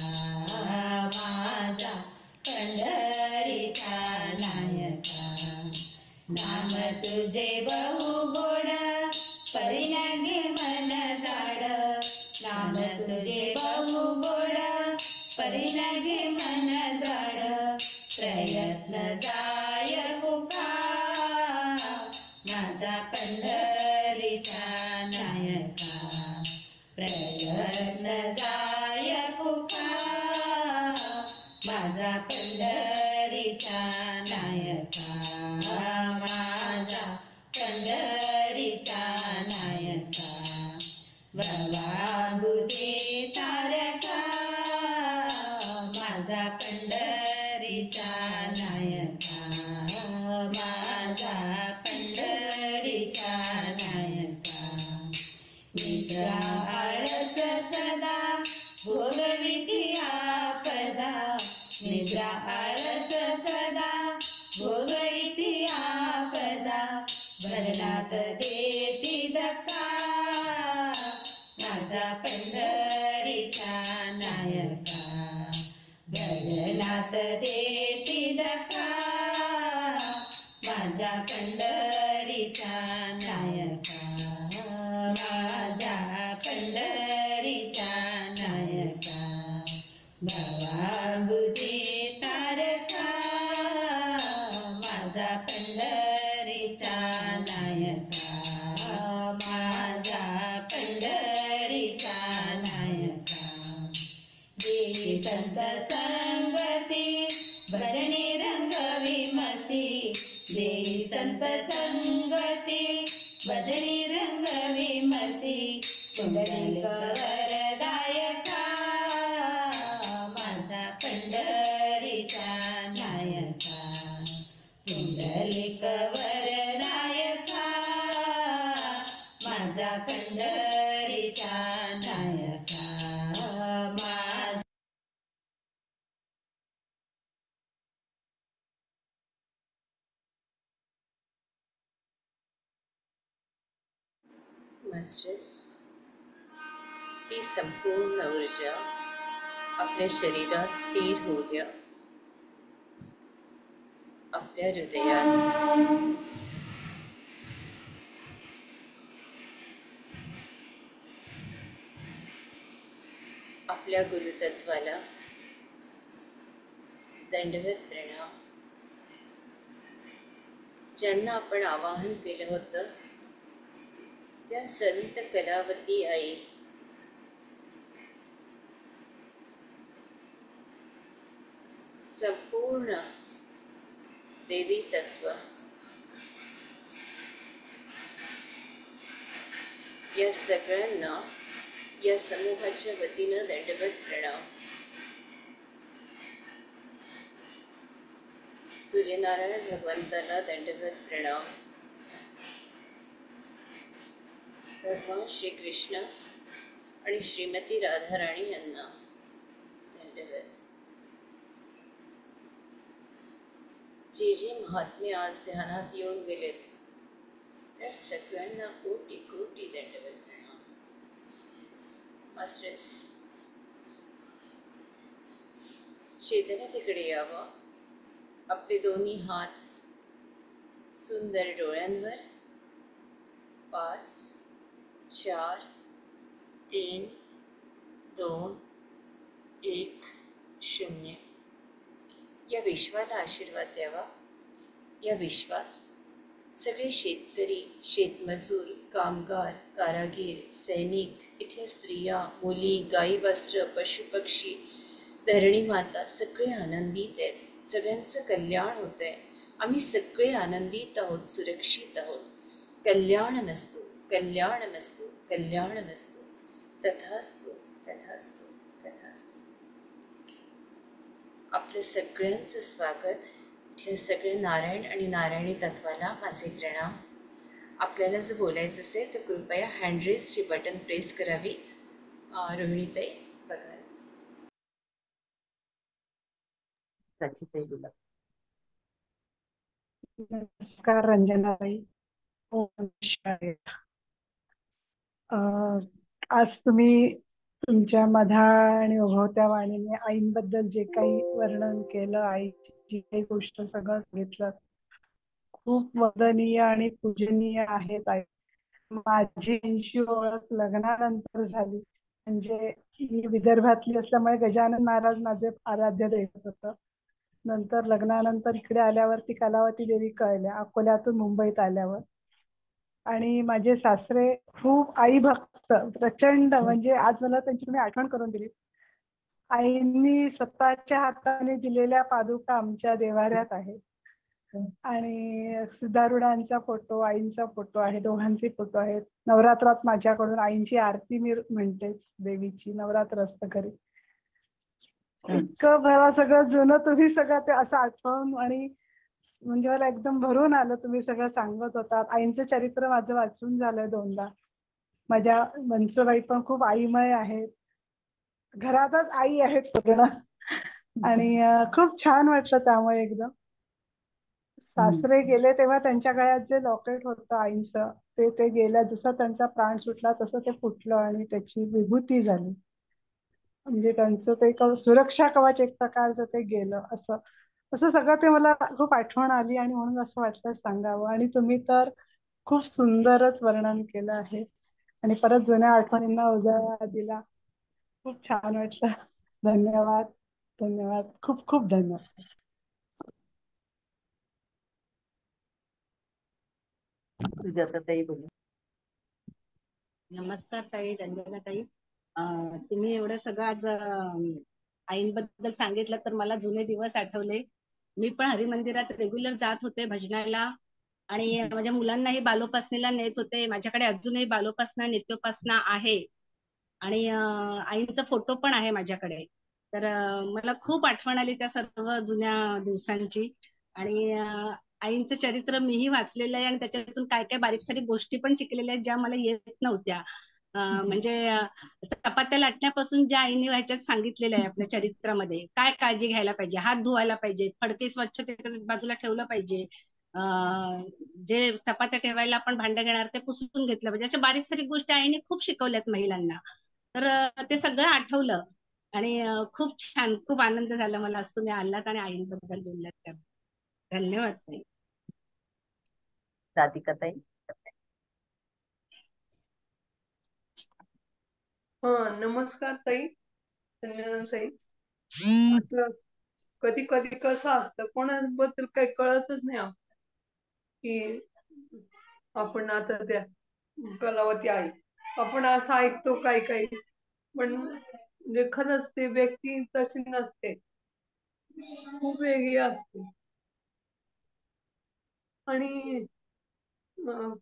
माझा पंढरीचा नायका नाम तुझे बहु गोड परिणागे मन दाड नाम तुझे बहु गोड परिणागे मन दाड प्रयत्न जाय फुका माझा पंढरीचा नायका प्रयत्न जाय फुका माझा पंढरीचा नायका माझा पंढरीचा नायका प्रवाहुदी तारका माझा पंढरीचा नायका माझा पंढरीचा नायका निद्रा आळस सदा भोगविती आपदा निद्रा आळस सदा भोगविती आपदा भजनात देती धक्का माझा पंढरीचा नायका भजनात देती धक्का माझा पंढरीचा नायका माझा पंढरीचा नायका भवाबुधी तारका माझा पंढरीचा नायका माझा पंढरीचा नायका देई संत संगती भजनी रंग विमती देई संत संगती भजनी रंग विमती पुंडलिक वरदायका माझा पंढरीचा नायका पुंडलिक वरदायका माझा पंढरीचा नायका माझा मास्टर्स, ही संपूर्ण ऊर्जा आपल्या शरीरात स्थिर होऊ द्या. आपल्या हृदयात आपल्या गुरुतत्वाला दंडवत प्रणाम. ज्यांना आपण आवाहन केलं होतं त्या संत कलावती आई संपूर्ण देवी तत्व या सगळ्यांना या समूहाच्या वतीनं दंडवत प्रणाम. सूर्यनारायण भगवंताला दंडवत प्रणाम. भगवान श्रीकृष्ण आणि श्रीमती राधाराणी यांना दंडवत. जे जे महात्मे आज ध्यानात येऊन गेलेत त्या सगळ्यांना कोटी कोटी दंडवत प्रणाम. मास्टर्स, चैतन्य तिकडे यावं. आपले दोन्ही हात सुंदर डोळ्यांवर. 5 4 3 2 1 0. या विश्वाला आशीर्वाद द्यावा. या विश्वात सगळे शेतकरी, शेतमजूर, कामगार, कारागीर, सैनिक, इथल्या स्त्रिया, मुली, गाई, वस्त्र, पशुपक्षी, धरणी माता सगळे आनंदित आहेत. सगळ्यांचं कल्याण होत आहे. आम्ही सगळे आनंदित आहोत, सुरक्षित आहोत. कल्याणमस्तु, कल्याणमस्तु, कल्याणमस्तु. तथास्तु, तथास्तु, तथास्तु. आपलं सगळ्यांचं स्वागत. इथल्या सगळे नारायण आणि नारायणी तत्वाला माझे प्रणाम. आपल्याला जर बोलायचं असेल तर कृपया हँडरेसची बटन प्रेस करावी. रोहिणीताई बघा. नमस्कार रंजनाताई. ओम शिवाय. आज तुम्ही तुमच्या मधा आणि ओघवत्या वाणीने आईंबद्दल जे काही वर्णन केलं, आईची जी काही गोष्ट सगळं सांगितलं, खूप वंदनीय आणि पूजनीय आहेत. आई माझी आईंची ओळख लग्नानंतर झाली. म्हणजे मी विदर्भातली असल्यामुळे गजानन महाराज माझे आराध्य दैवत होतं. नंतर लग्नानंतर इकडे आल्यावरती कलावती देवी कळल्या, अकोल्यातून मुंबईत आल्यावर. आणि माझे सासरे खूप आई भक्त प्रचंड. म्हणजे आज मला त्यांची तुम्ही आठवण करून दिली. आईंनी स्वतःच्या हाताने दिलेल्या पादुका आमच्या देवाऱ्यात आहेत. आणि सिद्धारूढांचा फोटो, आईंचा फोटो आहे, दोघांचे फोटो आहेत. नवरात्रात माझ्याकडून आईंची आरती मी म्हणतेच, देवीची नवरात्र असतं घरी. इतकं मला सगळं जुनं तुम्ही सगळं ते असं आठवण आणि म्हणजे मला एकदम भरून आलं. तुम्ही सगळं सांगत होतात. आईंचं चरित्र माझं वाचून झालंय 2दा. माझ्या मनसूबाई पण खूप आईमय आहेत. घरातच आई आहेत पूर्ण. आणि खूप छान वाटलं त्यामुळे एकदम. सासरे गेले तेव्हा त्यांच्या गळ्यात जे लॉकेट होतं आईंचं, ते गेल्या जसं त्यांचा प्राण सुटला तसं ते फुटलं आणि त्याची विभूती झाली. म्हणजे त्यांचं ते सुरक्षा कवच एक प्रकारचं ते गेलं. असं असं सगळं ते मला खूप आठवण आली आणि म्हणून असं वाटलं सांगावं. आणि तुम्ही तर खूप सुंदरच वर्णन केलं आहे आणि परत जुन्या आठवणींना उजाळा दिला. खूप छान वाटलं. धन्यवाद, धन्यवाद, खूप खूप धन्यवाद. सुजाताताई बोला. नमस्कार ताई, रंजना ताई. तुम्ही एवढं सगळं आज आईंबद्दल सांगितलं तर मला जुने दिवस आठवले. मी पण हरिमंदिरात रेग्युलर जात होते भजनाला आणि माझ्या मुलांनाही बालोपासनेला नेत होते. माझ्याकडे अजूनही बालोपासना, नित्योपासना आहे आणि आईंचा फोटो पण आहे माझ्याकडे. तर मला खूप आठवण आली त्या सर्व जुन्या दिवसांची. आणि आईंचं चरित्र मीही वाचलेलं आहे आणि त्याच्यातून काय काय बारीक सारीक गोष्टी पण शिकलेल्या आहेत ज्या मला येत नव्हत्या. म्हणजे चपात्या लाटण्यापासून ज्या आईने ह्याच्यात सांगितलेलं आहे आपल्या चरित्रामध्ये, काय काळजी घ्यायला पाहिजे, हात धुवायला पाहिजे, फडके स्वच्छ बाजूला ठेवलं पाहिजे, जे चपात्या ठेवायला आपण भांडं घेणार ते पुसून घेतलं पाहिजे. अशा बारीक सारीक गोष्टी आईने खूप शिकवल्यात महिलांना. तर ते सगळं आठवलं आणि खूप छान, खूप आनंद झाला मला आज तुम्ही आलात आणि आईंबद्दल बोललात त्या. धन्यवाद ताई. राधिकाताई. नमस्कार ताई, ताई. कधी कधी कसं असतं, कोणाबद्दल काही कळतच नाही की आपण आता त्या कलावती आई आपण असं ऐकतो काही पण म्हणजे खरंच ती व्यक्ती तशी नसते. खूप वेगळी असते. आणि अं,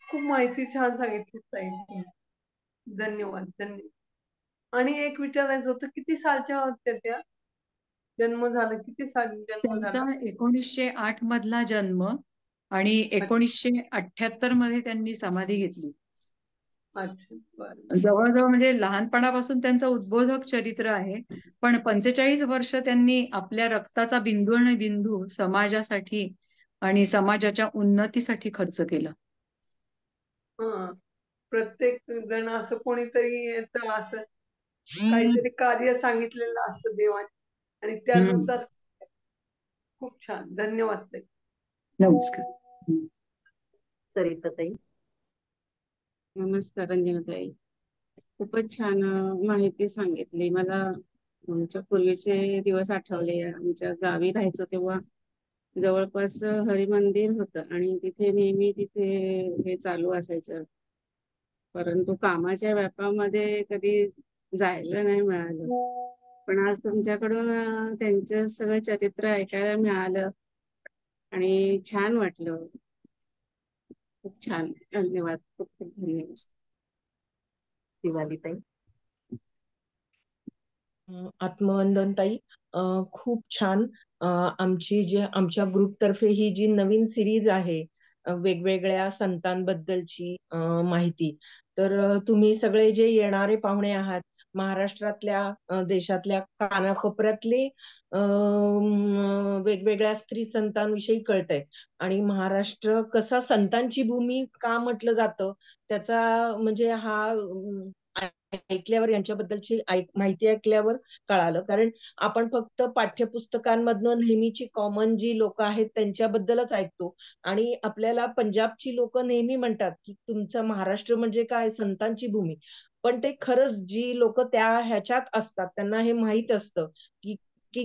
खूप माहिती छान सांगितली ताई तुम्ही. धन्यवाद धन्यवाद. आणि एक विचारायचं होतं, किती सालच्या होत्या त्या? जन्म झाला किती साली जन्म त्यांचा झाला? 1908 मधला जन्म आणि 1978 मध्ये त्यांनी समाधी घेतली. अच्छा बरं. जवळजवळ म्हणजे लहानपणापासून त्यांचं उद्बोधक चरित्र आहे, पण 45 वर्ष त्यांनी आपल्या रक्ताचा बिंदू आणि बिंदू समाजासाठी आणि समाजाच्या उन्नतीसाठी खर्च केला. हा, प्रत्येक जण असं कोणीतरी येतं, असं काहीतरी कार्य सांगितलेलं असतं देवाने आणि त्यानुसार. खूप छान, धन्यवाद ताई. नमस्कार. सरिताताई. नमस्कार रंजनाताई. खूपच छान माहिती सांगितली. मला आमच्या पूर्वीचे दिवस आठवले. आमच्या गावी राहायचो तेव्हा जवळपास हरिमंदिर होतं आणि तिथे नेहमी तिथे हे चालू असायचं. परंतु कामाच्या व्यापामध्ये कधी जायला नाही मिळालं. पण आज तुमच्याकडून त्यांचं सगळं चरित्र ऐकायला मिळालं आणि छान वाटलं. खूप छान. धन्यवाद. खूप खूप धन्यवाद. दिवाळीताई. आत्मवंदन ताई, खूप छान. आमच्या ग्रुपतर्फे ही जी नवीन सिरीज आहे वेगवेगळ्या संतांबद्दलची माहिती, तर तुम्ही सगळे जे येणारे पाहुणे आहात, महाराष्ट्रातल्या देशातल्या कानाकोपऱ्यातले वेगवेगळ्या स्त्री संतांविषयी कळतंय आणि महाराष्ट्र कसा संतांची भूमी का म्हटलं जातं त्याचा म्हणजे हा ऐकल्यावर, यांच्याबद्दलची माहिती ऐकल्यावर कळालं. कारण आपण फक्त पाठ्यपुस्तकांमधनं नेहमीची कॉमन जी लोक आहेत त्यांच्याबद्दलच ऐकतो आणि आपल्याला पंजाबची लोक नेहमी म्हणतात की तुमचं महाराष्ट्र म्हणजे काय, संतांची भूमी. पण ते खरंच जी लोक त्या ह्याच्यात असतात त्यांना हे माहित असतं की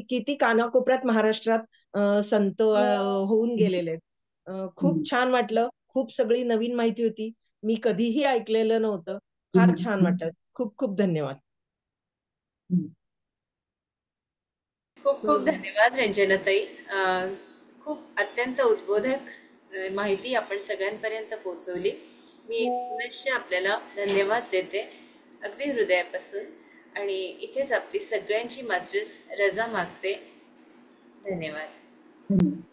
किती कानाकोपऱ्यात महाराष्ट्रात संत होऊन गेलेले आहेत. खूप छान वाटलं. खूप सगळी नवीन माहिती होती. मी कधीही ऐकलेलं नव्हतं. फार छान वाटलं. खूप खूप धन्यवाद. खूप खूप धन्यवाद रंजनाताई. खूप अत्यंत उद्बोधक माहिती आपण सगळ्यांपर्यंत पोहोचवली. मी पुनश्च आपल्याला धन्यवाद देते अगदी हृदयापासून आणि इथेच आपली सगळ्यांची मास्टर्स रजा मागते. धन्यवाद.